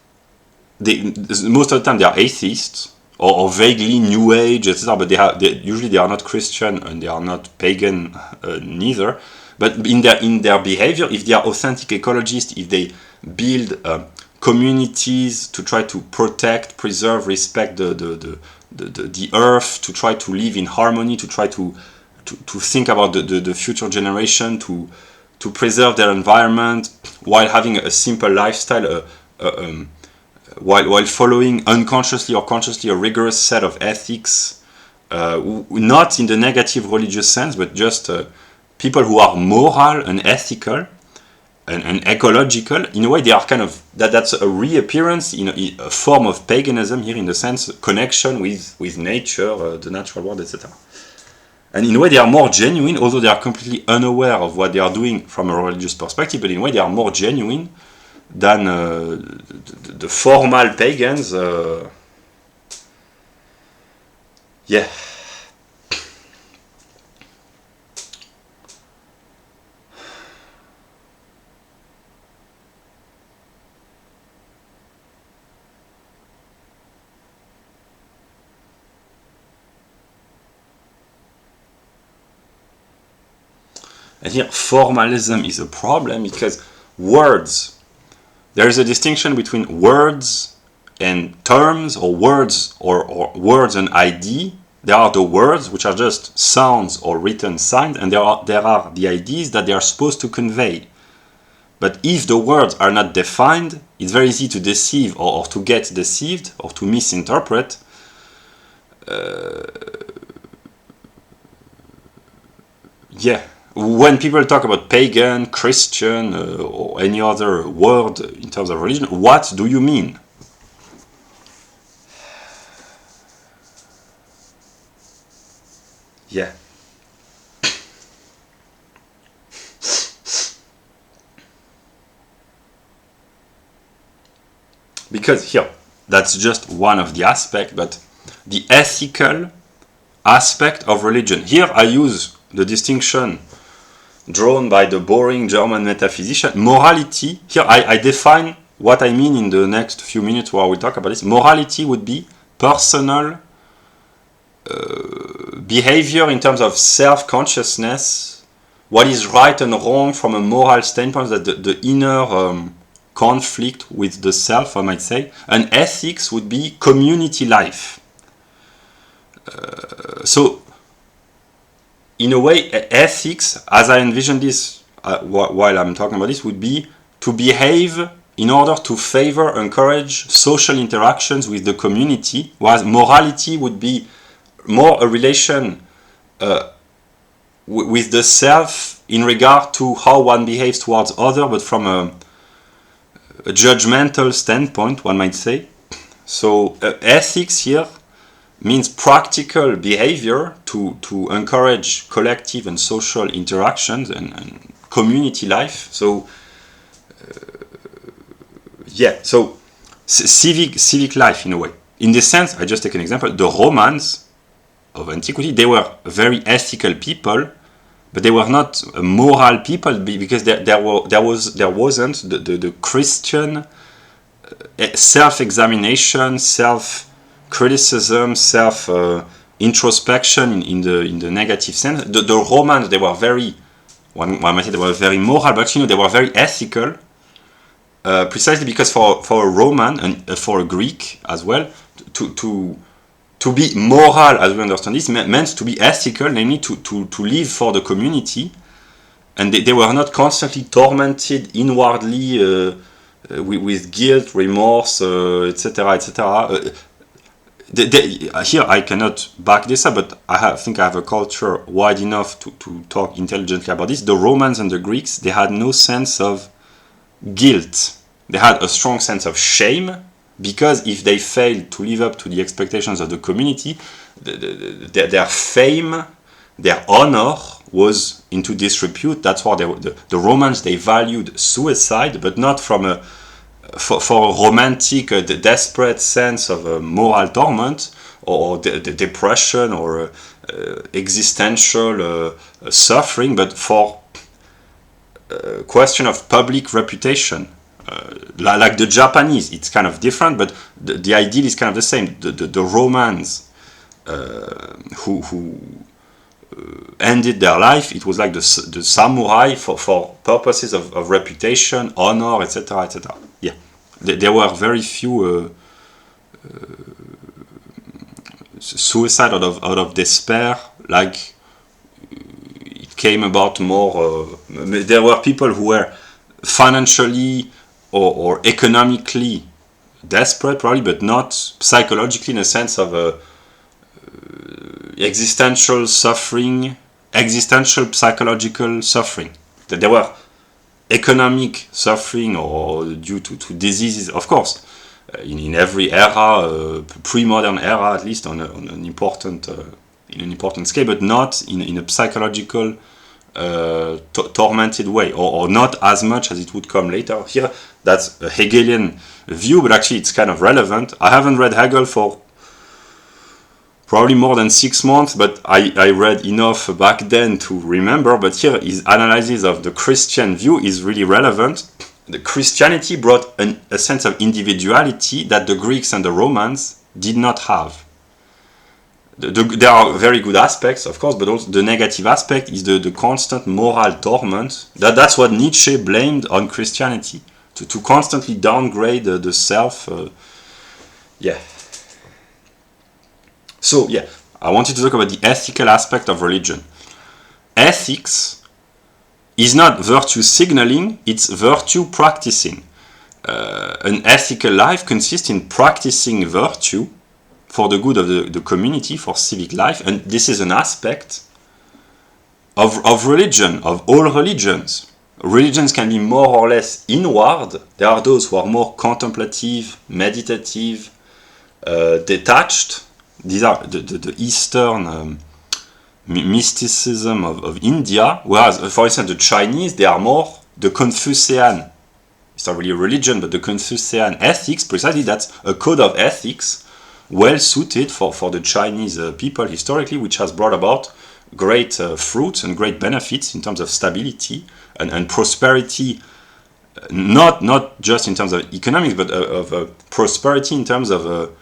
Most of the time they are atheists or vaguely New Age, etc. But usually they are not Christian and they are not pagan neither. But in their behavior, if they are authentic ecologists, if they build communities to try to protect, preserve, respect the earth, to try to live in harmony, to try to think about the future generation, to preserve their environment while having a simple lifestyle, while following unconsciously or consciously a rigorous set of ethics, not in the negative religious sense, but just people who are moral and ethical and ecological. In a way, they are kind of that's a reappearance in a form of paganism here, in the sense connection with nature, the natural world, etc. And in a way, they are more genuine, although they are completely unaware of what they are doing from a religious perspective. But in a way, they are more genuine than the formal pagans. And here, formalism is a problem because words, there is a distinction between words and terms, or words or words and ID. There are the words, which are just sounds or written signs, and there are the ideas that they are supposed to convey. But if the words are not defined, it's very easy to deceive or to get deceived or to misinterpret. Yeah. When people talk about pagan, Christian, or any other word in terms of religion, what do you mean? Yeah. Because here, that's just one of the aspects, but the ethical aspect of religion. Here I use the distinction drawn by the boring German metaphysician. Morality, here I define what I mean in the next few minutes while we talk about this. Morality would be personal behavior in terms of self-consciousness, what is right and wrong from a moral standpoint, that the inner conflict with the self, I might say. And ethics would be community life. So, in a way, ethics, as I envision this while I'm talking about this, would be to behave in order to favor, encourage social interactions with the community, whereas morality would be more a relation with the self in regard to how one behaves towards others, but from a judgmental standpoint, one might say. So ethics here means practical behavior to encourage collective and social interactions and community life. So so civic life in a way. In this sense, I just take an example. The Romans of antiquity, they were very ethical people, but they were not moral people because there wasn't the Christian self-examination, self-criticism, self-introspection in the negative sense. The Romans, they were very, one might say they were very moral, but they were very ethical, precisely because for a Roman and for a Greek as well, to be moral, as we understand this, meant to be ethical, namely to live for the community, and they were not constantly tormented inwardly with guilt, remorse, etc., etc. Here I cannot back this up, but I think I have a culture wide enough to talk intelligently about this. The Romans and the Greeks, they had no sense of guilt. They had a strong sense of shame, because if they failed to live up to the expectations of the community, their fame, their honor was into disrepute. That's why the Romans, they valued suicide, but not from for a romantic, desperate sense of moral torment or the depression or existential suffering, but for a question of public reputation. Like the Japanese, it's kind of different, but the ideal is kind of the same. The Romans who ended their life, it was like the samurai for purposes of reputation, honor, etc., etc. Yeah, there were very few suicide out of despair. Like it came about more. There were people who were financially or economically desperate, probably, but not psychologically in a sense of existential suffering, existential psychological suffering. That there were economic suffering or due to diseases, of course, in every era, pre-modern era at least, on an important in an important scale, but not in a psychological tormented way, or not as much as it would come later. Here, that's a Hegelian view, but actually it's kind of relevant. I haven't read Hegel for probably more than 6 months, but I read enough back then to remember. But here, his analysis of the Christian view is really relevant. The Christianity brought a sense of individuality that the Greeks and the Romans did not have. there are very good aspects, of course, but also the negative aspect is the constant moral torment. That's what Nietzsche blamed on Christianity, to constantly downgrade the self. Yeah. So, yeah, I wanted to talk about the ethical aspect of religion. Ethics is not virtue signaling, it's virtue practicing. An ethical life consists in practicing virtue for the good of the community, for civic life, and this is an aspect of religion, of all religions. Religions can be more or less inward. There are those who are more contemplative, meditative, detached. These are the Eastern mysticism of India, whereas, for instance, the Chinese, they are more the Confucian. It's not really a religion, but the Confucian ethics, precisely, that's a code of ethics well suited for the Chinese people historically, which has brought about great fruits and great benefits in terms of stability and prosperity, not just in terms of economics, but of prosperity in terms of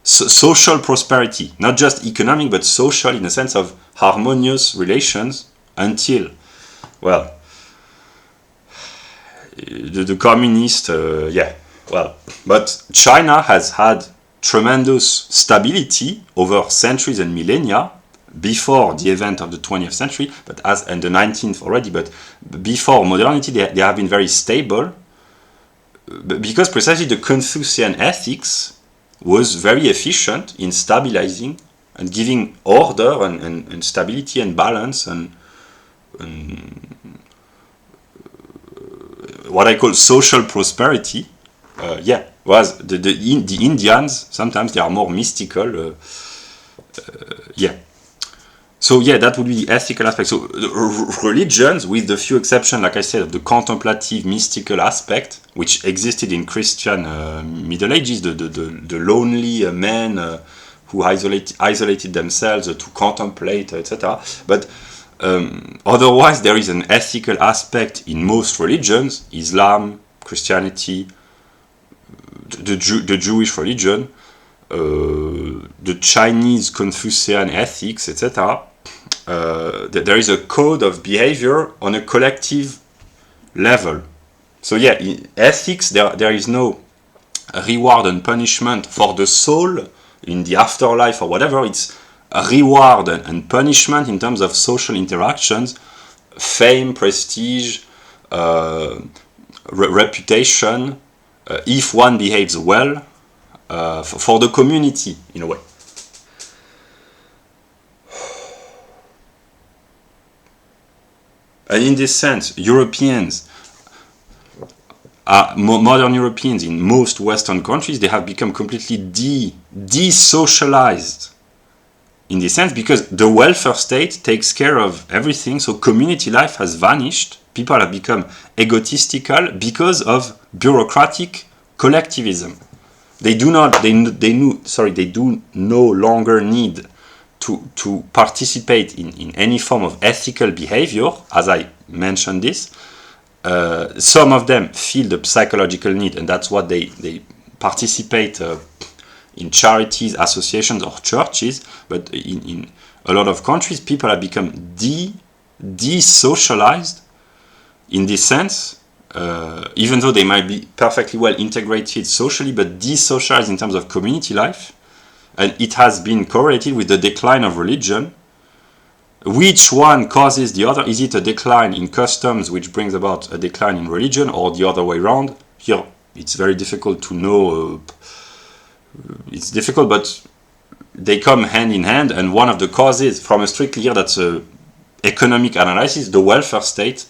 social prosperity, not just economic, but social in the sense of harmonious relations until, well, the communist, but China has had tremendous stability over centuries and millennia before the event of the 20th century, and the 19th already, but before modernity, they have been very stable, because precisely the Confucian ethics was very efficient in stabilizing and giving order and stability and balance and what I call social prosperity. Whereas the Indians, sometimes they are more mystical. So that would be the ethical aspect. So religions, with the few exceptions, like I said, of the contemplative, mystical aspect, which existed in Christian Middle Ages, the lonely men who isolated themselves to contemplate, etc. But otherwise, there is an ethical aspect in most religions: Islam, Christianity, the Jewish religion, the Chinese Confucian ethics, etc. There is a code of behavior on a collective level. So in ethics, there is no reward and punishment for the soul in the afterlife or whatever. It's a reward and punishment in terms of social interactions, fame, prestige, reputation, if one behaves well, for the community, in a way. And in this sense, modern Europeans in most Western countries, they have become completely de-socialized in this sense, because the welfare state takes care of everything, so community life has vanished. People have become egotistical because of bureaucratic collectivism. They do no longer need to participate in any form of ethical behavior, as I mentioned this. Some of them feel the psychological need, and that's what they participate in charities, associations, or churches. But in a lot of countries, people have become de-socialized in this sense, even though they might be perfectly well integrated socially, but de-socialized in terms of community life. And it has been correlated with the decline of religion. Which one causes the other? Is it a decline in customs which brings about a decline in religion, or the other way around? Here, it's very difficult to know. It's difficult, but they come hand in hand. And one of the causes, from a strictly here, that's a economic analysis, the welfare state,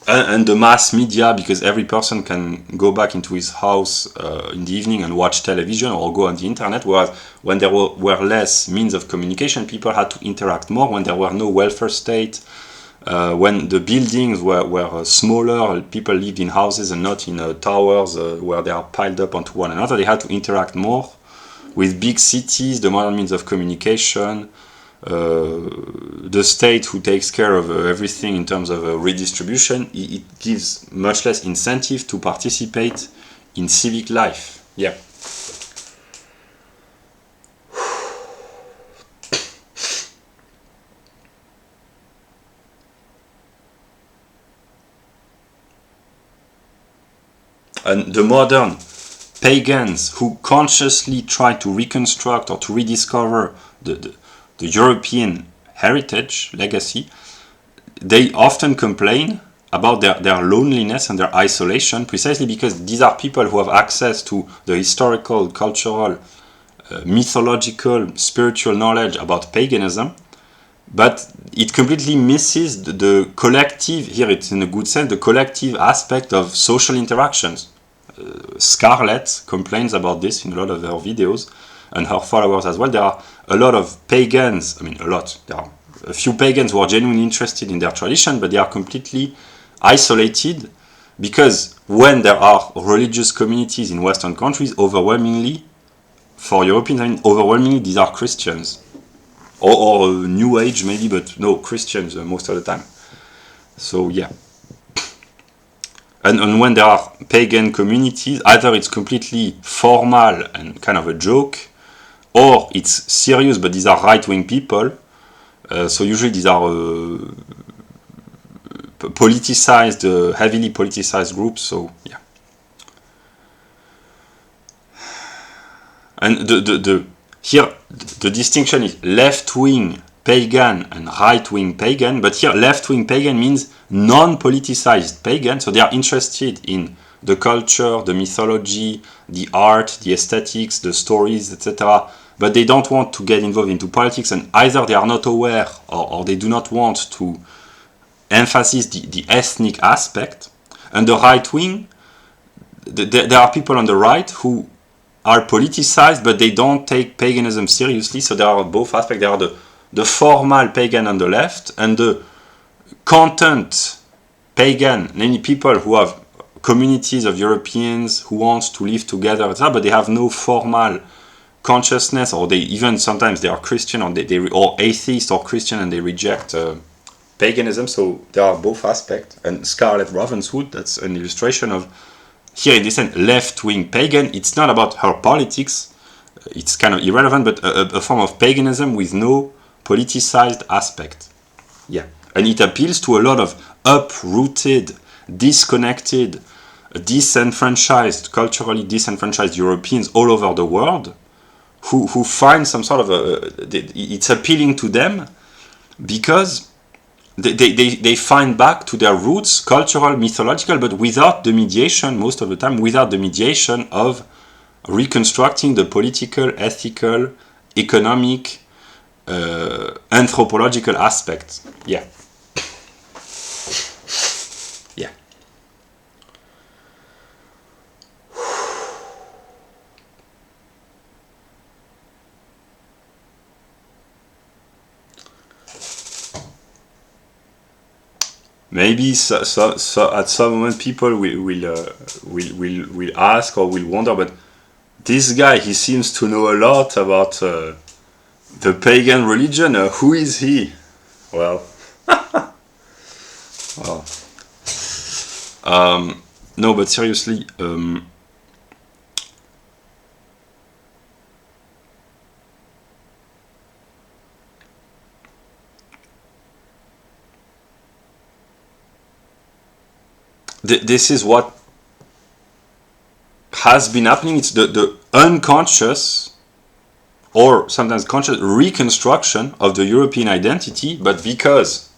and the mass media, because every person can go back into his house in the evening and watch television or go on the internet, whereas when there were less means of communication, people had to interact more. When there were no welfare state, when the buildings were smaller, people lived in houses and not in towers where they are piled up onto one another, they had to interact more with big cities, the modern means of communication, the state who takes care of everything in terms of redistribution. It gives much less incentive to participate in civic life. And the modern pagans who consciously try to reconstruct or to rediscover the European heritage, legacy, they often complain about their loneliness and their isolation, precisely because these are people who have access to the historical, cultural, mythological, spiritual knowledge about paganism, but it completely misses the collective, here it's in a good sense, the collective aspect of social interactions. Scarlett complains about this in a lot of her videos, and her followers as well. There are a lot of pagans, there are a few pagans who are genuinely interested in their tradition, but they are completely isolated, because when there are religious communities in Western countries, overwhelmingly, for Europeans, overwhelmingly these are Christians. Or New Age maybe, but no, Christians most of the time. So yeah. And when there are pagan communities, either it's completely formal and kind of a joke, or it's serious, but these are right-wing people. So usually these are politicized, heavily politicized groups, so yeah. And here the distinction is left-wing pagan and right-wing pagan, but here left-wing pagan means non-politicized pagan, so they are interested in the culture, the mythology, the art, the aesthetics, the stories, etc., but they don't want to get involved into politics, and either they are not aware or they do not want to emphasize the ethnic aspect. And the right-wing, there are people on the right who are politicized, but they don't take paganism seriously. So there are both aspects. There are the formal pagan on the left, and the content pagan, namely people who have communities of Europeans who want to live together, etc., but they have no formal consciousness, or they even sometimes they are Christian, or they or atheist or Christian, and they reject paganism. So there are both aspects. And Scarlett Ravenswood, that's an illustration of, here in this sense, left-wing pagan. It's not about her politics, it's kind of irrelevant, but a form of paganism with no politicized aspect. Yeah. And it appeals to a lot of uprooted, disconnected, disenfranchised, culturally disenfranchised Europeans all over the world, who find some sort of it's appealing to them because they find back to their roots, cultural, mythological, but without the mediation, most of the time, without the mediation of reconstructing the political, ethical, economic, anthropological aspects. Yeah. Yeah. Maybe so at some moment people will ask or will wonder, but this guy, he seems to know a lot about the pagan religion. Who is he? Well, no, but seriously, this is what has been happening. It's the unconscious or sometimes conscious reconstruction of the European identity, but because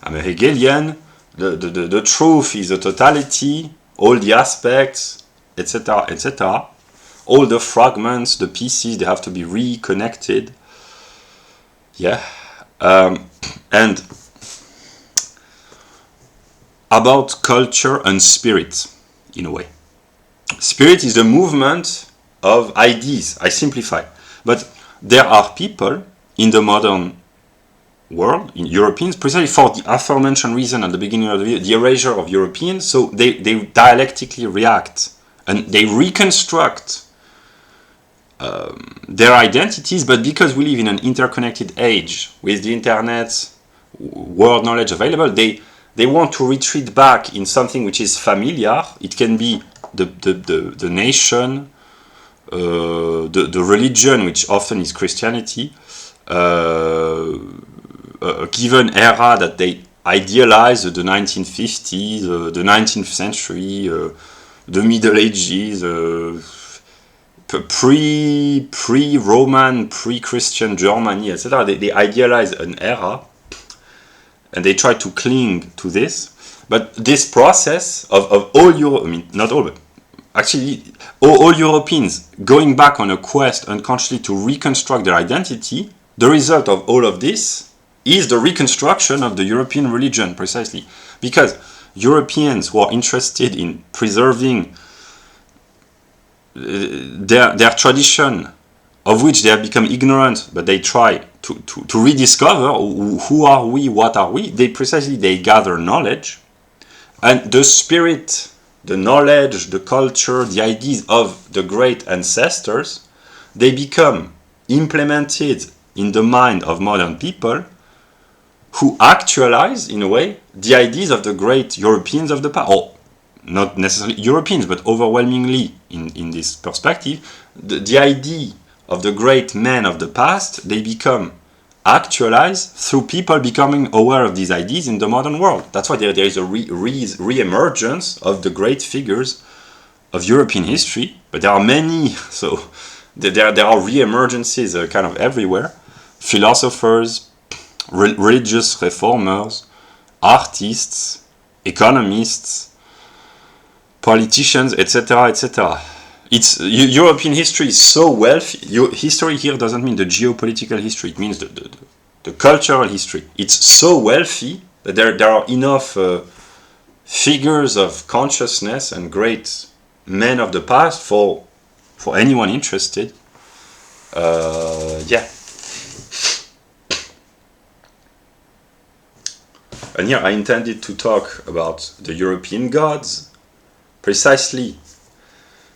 I'm a Hegelian, the truth is the totality, all the aspects, etc., etc., all the fragments, the pieces, they have to be reconnected. Yeah. And about culture and spirit, in a way. Spirit is the movement of ideas. I simplify. But there are people in the modern world, in Europeans, precisely for the aforementioned reason at the beginning of the erasure of Europeans, so they dialectically react and they reconstruct their identities, but because we live in an interconnected age with the internet, world knowledge available, they want to retreat back in something which is familiar. It can be the nation, the religion, which often is Christianity, a given era that they idealize, the 1950s, the 19th century, the Middle Ages, pre-Roman, pre-Christian Germany, etc. They idealize an era, and they try to cling to this. But this process of all Europe, I mean, not all, but actually all Europeans going back on a quest unconsciously to reconstruct their identity, the result of all of this is the reconstruction of the European religion, precisely. Because Europeans who are interested in preserving their tradition, of which they have become ignorant, but they try to rediscover who are we, what are we, they gather knowledge, and the spirit, the knowledge, the culture, the ideas of the great ancestors, they become implemented in the mind of modern people who actualize, in a way, the ideas of the great Europeans of the past. Or not necessarily Europeans, but overwhelmingly, in this perspective, the idea of the great men of the past, they become actualized through people becoming aware of these ideas in the modern world. That's why there is a re-emergence of the great figures of European history, but there are many, so there are re-emergences kind of everywhere. Philosophers, religious reformers, artists, economists, politicians, etc., etc. It's European history is so wealthy. History here doesn't mean the geopolitical history. It means the cultural history. It's so wealthy that there are enough figures of consciousness and great men of the past for anyone interested. Yeah. And here I intended to talk about the European gods, precisely.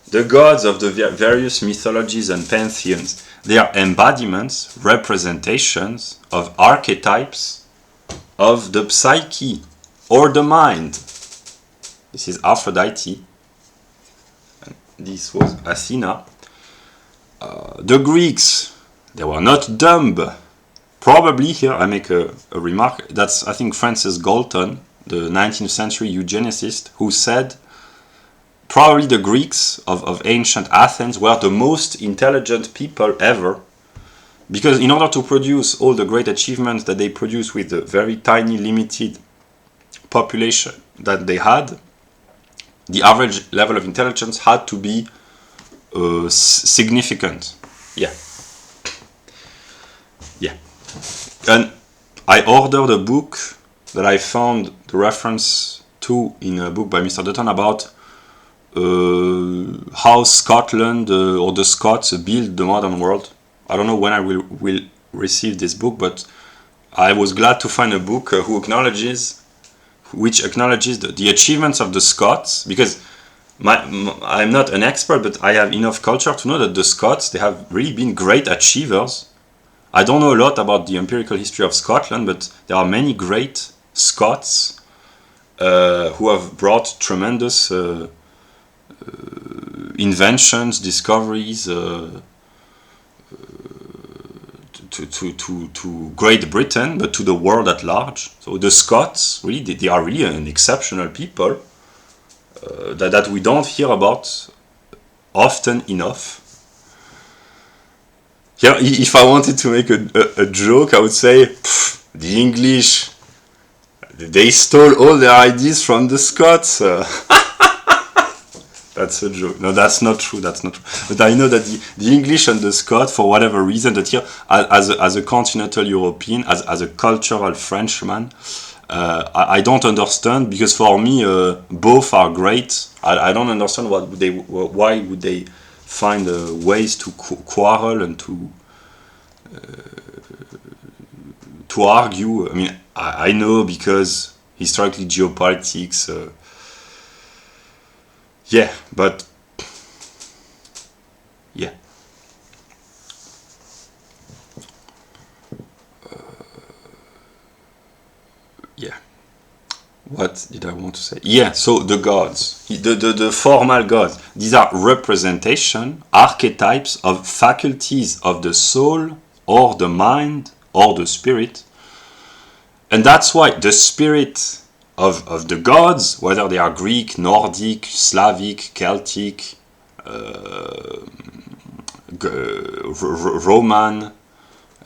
The gods of the various mythologies and pantheons, they are embodiments, representations of archetypes of the psyche or the mind. This is Aphrodite, and this was Athena. The Greeks, they were not dumb. Probably here I make a remark, that's I think Francis Galton, the 19th century eugenicist, who said probably the Greeks of ancient Athens were the most intelligent people ever, because in order to produce all the great achievements that they produced with the very tiny limited population that they had, the average level of intelligence had to be significant. Yeah. And I ordered a book that I found the reference to in a book by Mr. Dutton about how Scotland or the Scots built the modern world. I don't know when I will receive this book, but I was glad to find a book which acknowledges the achievements of the Scots, because I'm not an expert, but I have enough culture to know that the Scots, they have really been great achievers. I don't know a lot about the empirical history of Scotland, but there are many great Scots who have brought tremendous inventions, discoveries to Great Britain, but to the world at large. So the Scots, really, they are really an exceptional people that we don't hear about often enough. Yeah, if I wanted to make a joke, I would say, the English, they stole all their ideas from the Scots. That's a joke. No, that's not true. But I know that the English and the Scots, for whatever reason, that here, as a continental European, as a cultural Frenchman, I don't understand, because for me, both are great. I don't understand why would they find ways to quarrel and to argue. I mean, I know, because historically geopolitics, yeah, but yeah. Yeah. What did I want to say? Yeah, so the gods, the formal gods, these are representation, archetypes of faculties of the soul or the mind or the spirit. And that's why the spirit of the gods, whether they are Greek, Nordic, Slavic, Celtic, Roman,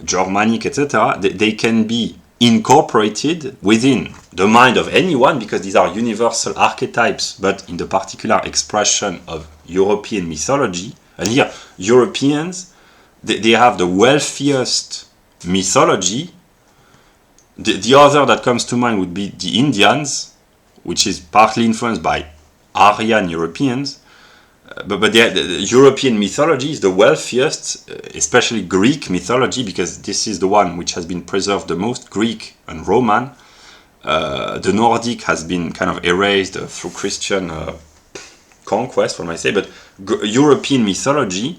Germanic, etc., they can be incorporated within the mind of anyone, because these are universal archetypes, but in the particular expression of European mythology. And here, Europeans, they have the wealthiest mythology. The other that comes to mind would be the Indians, which is partly influenced by Aryan Europeans. But the European mythology is the wealthiest, especially Greek mythology, because this is the one which has been preserved the most, Greek and Roman. The Nordic has been kind of erased through Christian conquest, one might say, but European mythology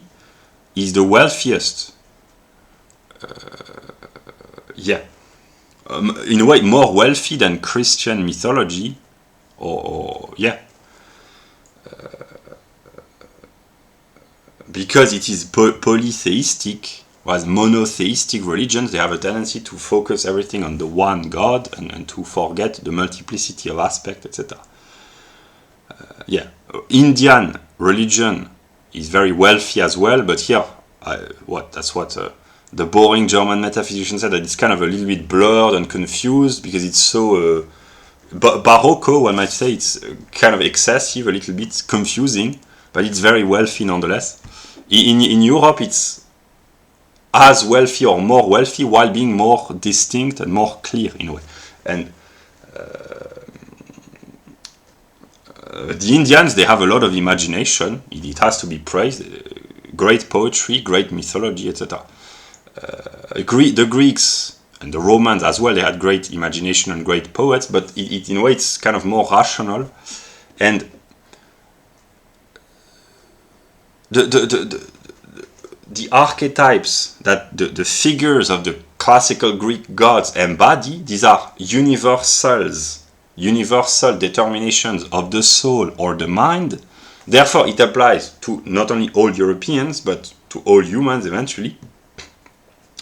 is the wealthiest. In a way, more wealthy than Christian mythology, because it is polytheistic, whereas monotheistic religions, they have a tendency to focus everything on the one God and to forget the multiplicity of aspects, etc. Indian religion is very wealthy as well, but here, that's what the boring German metaphysician said, that it's kind of a little bit blurred and confused because it's so barocco, one might say. It's kind of excessive, a little bit confusing, but it's very wealthy nonetheless. In Europe, it's as wealthy or more wealthy while being more distinct and more clear in a way. And the Indians, they have a lot of imagination. It has to be praised. Great poetry, great mythology, etc. The Greeks and the Romans as well, they had great imagination and great poets, but in a way it's kind of more rational. And the archetypes that the figures of the classical Greek gods embody, these are universal determinations of the soul or the mind. Therefore, it applies to not only all Europeans, but to all humans eventually.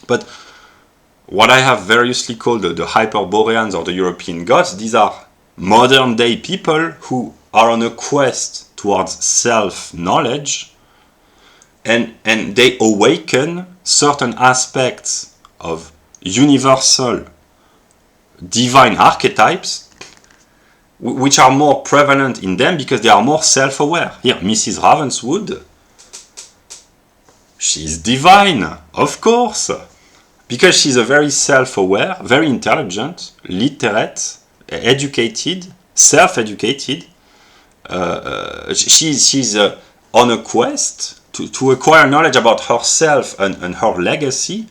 But what I have variously called the Hyperboreans or the European gods, these are modern day people who are on a quest towards self-knowledge, and they awaken certain aspects of universal divine archetypes which are more prevalent in them because they are more self-aware. Here, Mrs. Ravenswood, she's divine, of course, because she's a very self-aware, very intelligent, literate, educated, self-educated. She's on a quest to acquire knowledge about herself and her legacy,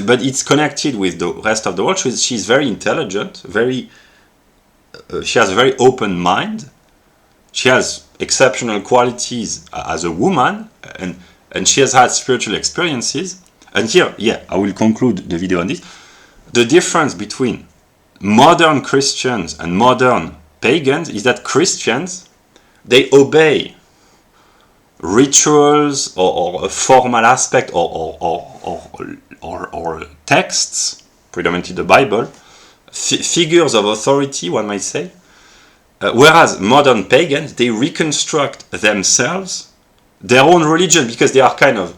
but it's connected with the rest of the world. She's very intelligent, she has a very open mind. She has exceptional qualities as a woman, and she has had spiritual experiences. And here, I will conclude the video on this. The difference between modern Christians and modern pagans is that Christians, they obey rituals or a formal aspect or texts, predominantly the Bible, figures of authority, one might say, whereas modern pagans, they reconstruct themselves, their own religion, because they are kind of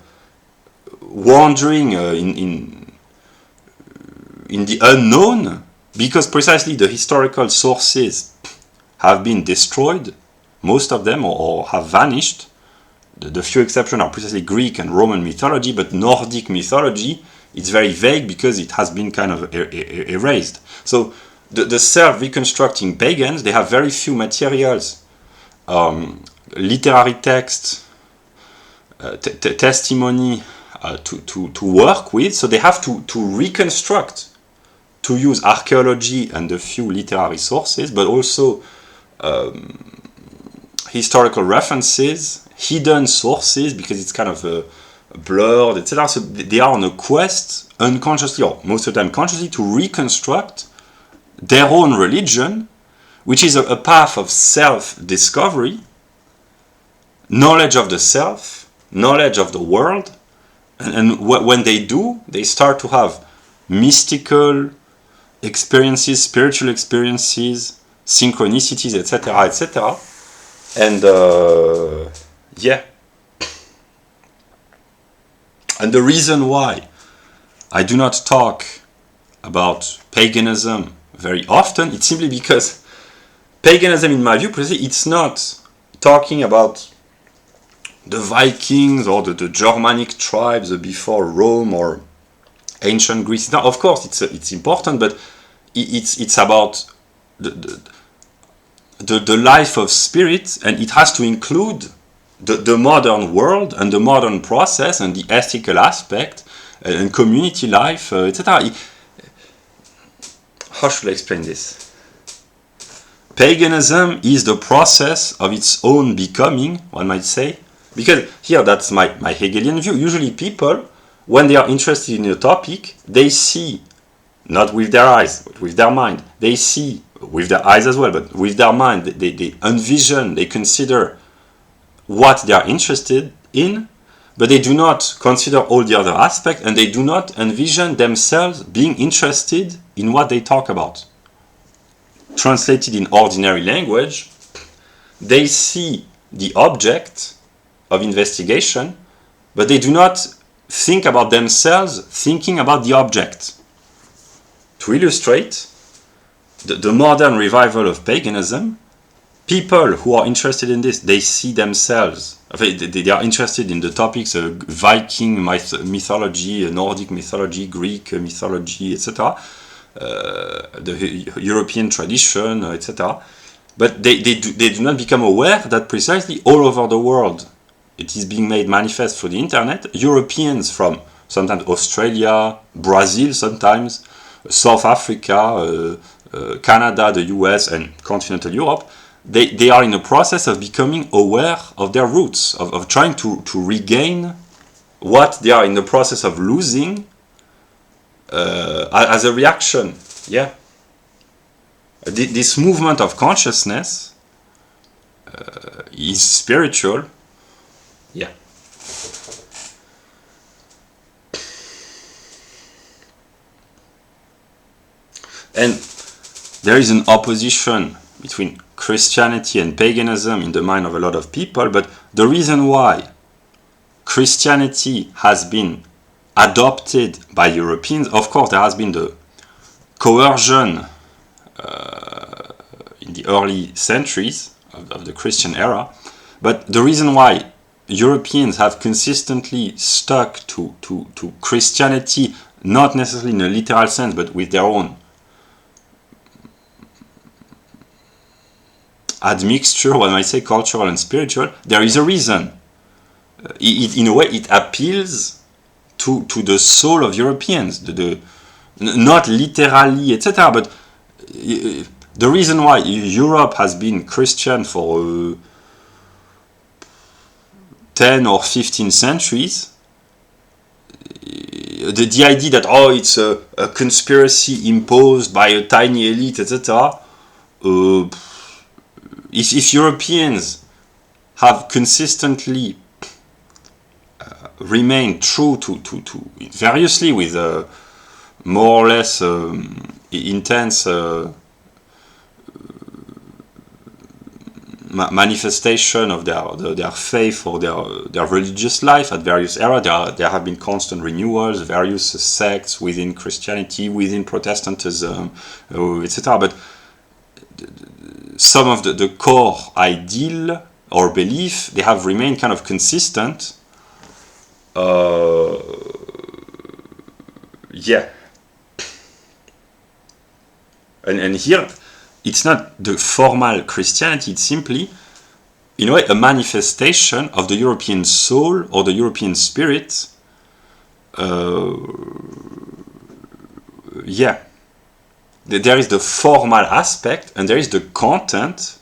wandering in the unknown, because precisely the historical sources have been destroyed, most of them, or have vanished. The few exceptions are precisely Greek and Roman mythology, but Nordic mythology, it's very vague because it has been kind of erased. So the self-reconstructing pagans, they have very few materials, literary texts, testimony to work with, so they have to reconstruct, to use archaeology and a few literary sources, but also historical references, hidden sources, because it's kind of blurred, etc. So they are on a quest, unconsciously, or most of the time consciously, to reconstruct their own religion, which is a path of self-discovery, knowledge of the self, knowledge of the world, and when they do, they start to have mystical, experiences, spiritual experiences, synchronicities, etc., etc. And yeah. And the reason why I do not talk about paganism very often, it's simply because paganism, in my view, it's not talking about the Vikings or the Germanic tribes before Rome or ancient Greece. Now, of course, it's important, but it's about the life of spirit, and it has to include the modern world and the modern process and the ethical aspect and community life, etc. How should I explain this? Paganism is the process of its own becoming, one might say, because here, that's my Hegelian view. Usually people, when they are interested in a topic, they see, not with their eyes, but with their mind. They see, with their eyes as well, but with their mind, they envision, they consider what they are interested in, but they do not consider all the other aspects, and they do not envision themselves being interested in what they talk about. Translated in ordinary language, they see the object of investigation, but they do not think about themselves thinking about the object. To illustrate, the modern revival of paganism, people who are interested in this, they see themselves, they are interested in the topics of Viking mythology, Nordic mythology, Greek mythology, etc., the European tradition, etc. But they do not become aware that precisely all over the world it is being made manifest through the internet. Europeans from sometimes Australia, Brazil sometimes, South Africa, Canada, the US, and continental Europe, they are in a process of becoming aware of their roots, of trying to regain what they are in the process of losing as a reaction. Yeah. This movement of consciousness is spiritual. Yeah. And there is an opposition between Christianity and paganism in the mind of a lot of people, but the reason why Christianity has been adopted by Europeans, of course there has been the coercion in the early centuries of the Christian era, but the reason why Europeans have consistently stuck to Christianity, not necessarily in a literal sense, but with their own admixture, one might say, cultural and spiritual, there is a reason. In a way, it appeals to the soul of Europeans, not literally, etc., but the reason why Europe has been Christian for 10 or 15 centuries, the idea that, oh, it's a conspiracy imposed by a tiny elite, etc., if Europeans have consistently remained true to variously with more or less intense manifestation of their faith or their religious life at various eras. There have been constant renewals, various sects within Christianity, within Protestantism, etc. But some of the core ideal or belief, they have remained kind of consistent. Yeah. And here, it's not the formal Christianity, it's simply, in a way, a manifestation of the European soul or the European spirit. Yeah. There is the formal aspect and there is the content,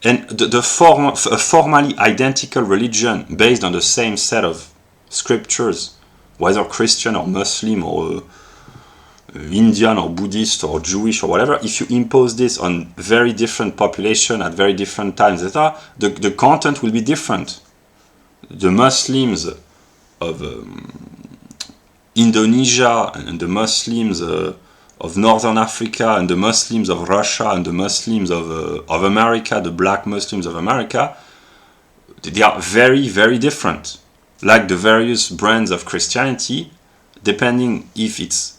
and a formally identical religion based on the same set of scriptures, whether Christian or Muslim or Indian or Buddhist or Jewish or whatever, if you impose this on very different population at very different times, etc., the content will be different. The Muslims of Indonesia and the Muslims Northern Africa and the Muslims of Russia and the Muslims of America, the black Muslims of America, they are very, very different. Like the various brands of Christianity, depending if it's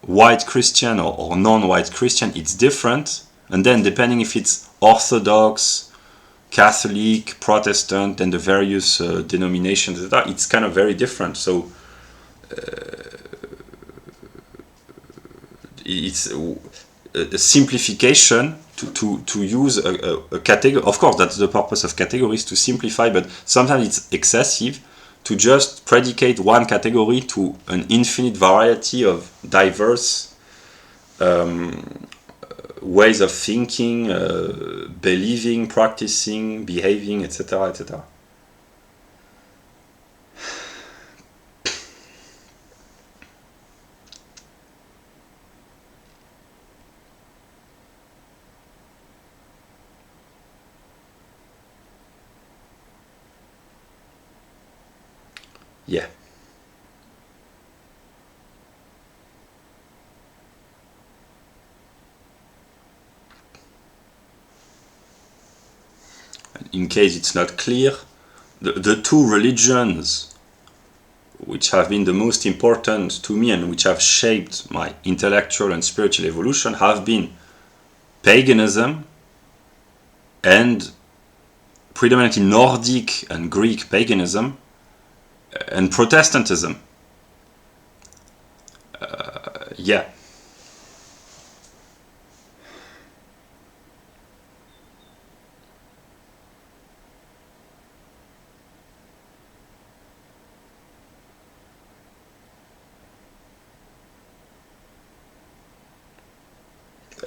white Christian or non-white Christian, it's different. And then depending if it's Orthodox, Catholic, Protestant, and the various denominations, it's kind of very different. So it's a simplification to use a category. Of course, that's the purpose of categories, to simplify, but sometimes it's excessive to just predicate one category to an infinite variety of diverse ways of thinking, believing, practicing, behaving, etc., etc. Yeah. In case it's not clear, the two religions which have been the most important to me and which have shaped my intellectual and spiritual evolution have been paganism and predominantly Nordic and Greek paganism and Protestantism. Yeah.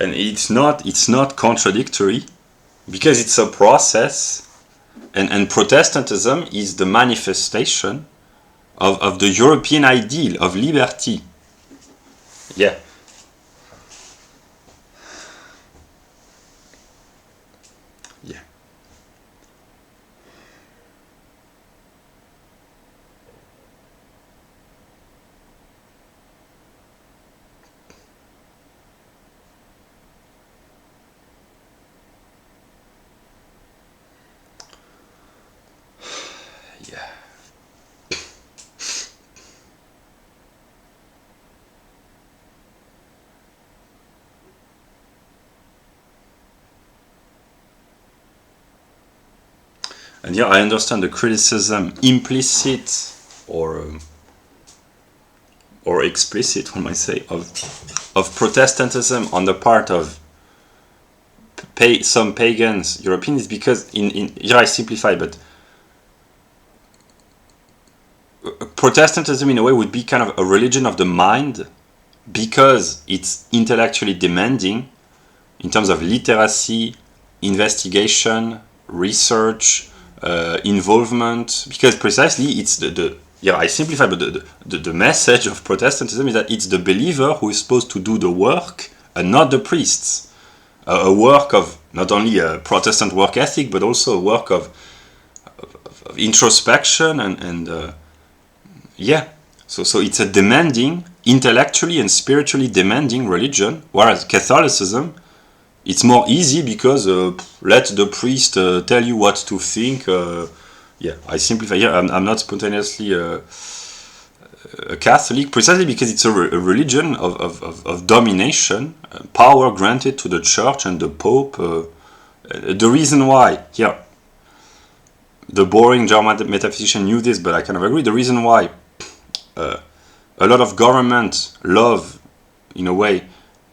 And it's not contradictory, because it's a process, and Protestantism is the manifestation of the European ideal of liberty. Yeah. Yeah. Yeah. And yeah, I understand the criticism, implicit or explicit, one might say, of Protestantism on the part of some pagans, Europeans, because here I simplify, but Protestantism in a way would be kind of a religion of the mind, because it's intellectually demanding in terms of literacy, investigation, research, involvement, because precisely it's I simplify, but the message of Protestantism is that it's the believer who is supposed to do the work and not the priests. A work of not only a Protestant work ethic, but also a work of introspection and yeah. So it's a demanding, intellectually and spiritually demanding religion, whereas Catholicism, it's more easy because let the priest tell you what to think. Yeah, I simplify. Yeah, I'm not spontaneously a Catholic, precisely because it's a religion of domination, power granted to the church and the Pope. The reason why, yeah, the boring German metaphysician knew this, but I kind of agree. The reason why a lot of government love, in a way,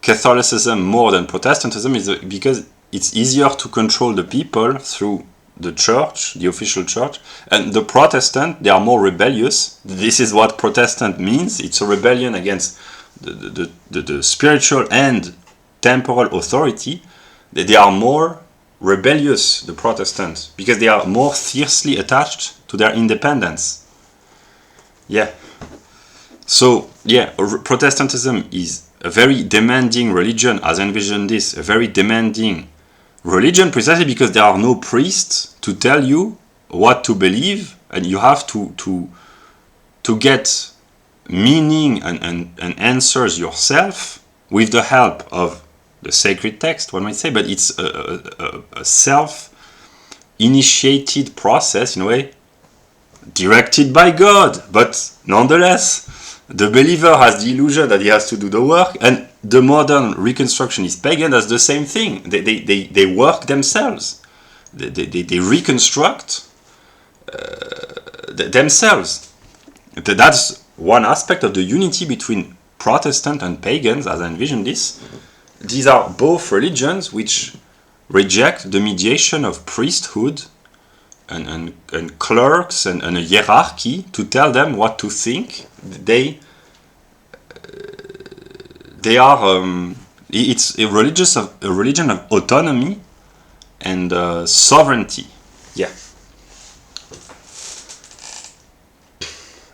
Catholicism more than Protestantism is because it's easier to control the people through the church, the official church, and the Protestant, they are more rebellious. This is what Protestant means. It's a rebellion against the spiritual and temporal authority. They are more rebellious, the Protestants, because they are more fiercely attached to their independence. Yeah. So, yeah, Protestantism is a very demanding religion, as envisioned this, a very demanding religion, precisely because there are no priests to tell you what to believe, and you have to get meaning and answers yourself. with the help of the sacred text, one might say, but it's a self-initiated process, in a way, directed by God, but nonetheless, the believer has the illusion that he has to do the work, and the modern reconstructionist pagan does the same thing. They work themselves. They reconstruct themselves. That's one aspect of the unity between Protestant and pagans, as I envision this. These are both religions which reject the mediation of priesthood and clerks and a hierarchy to tell them what to think. They are it's a religion of autonomy and sovereignty. Yeah.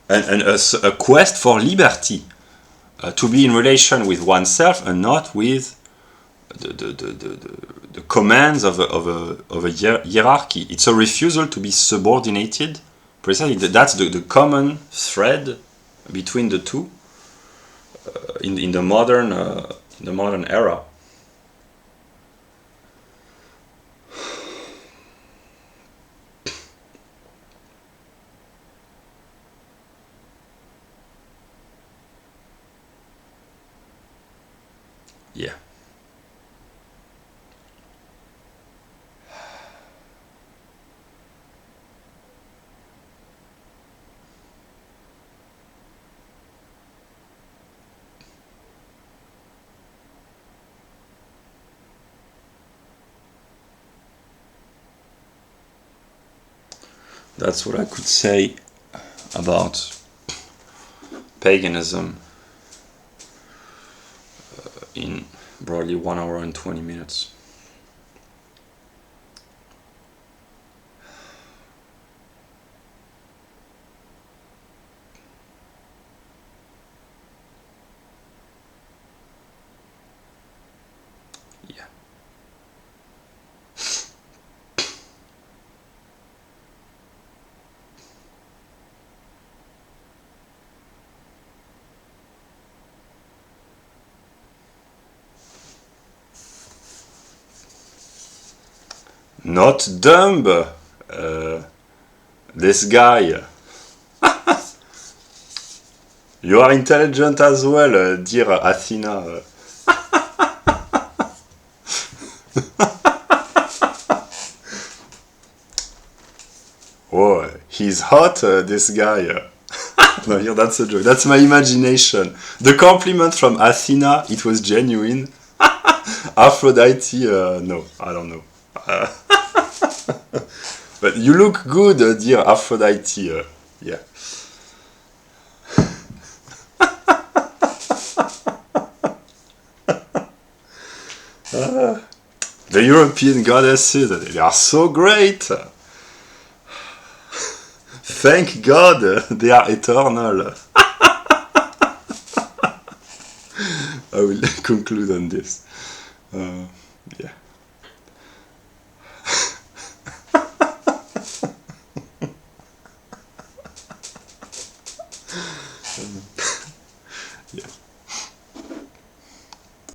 And a quest for liberty, to be in relation with oneself and not with the commands of a hierarchy. It's a refusal to be subordinated. Precisely, that's the common thread between the two in the modern era. Yeah. That's what I could say about paganism in broadly 1 hour and 20 minutes. Yeah. Not dumb, this guy. You are intelligent as well, dear Athena. Oh, he's hot, this guy. No, yeah, that's a joke. That's my imagination. The compliment from Athena, it was genuine. Aphrodite, no, I don't know. But you look good, dear Aphrodite. Yeah. The European goddesses, they are so great. Thank God, they are eternal. I will conclude on this. Yeah.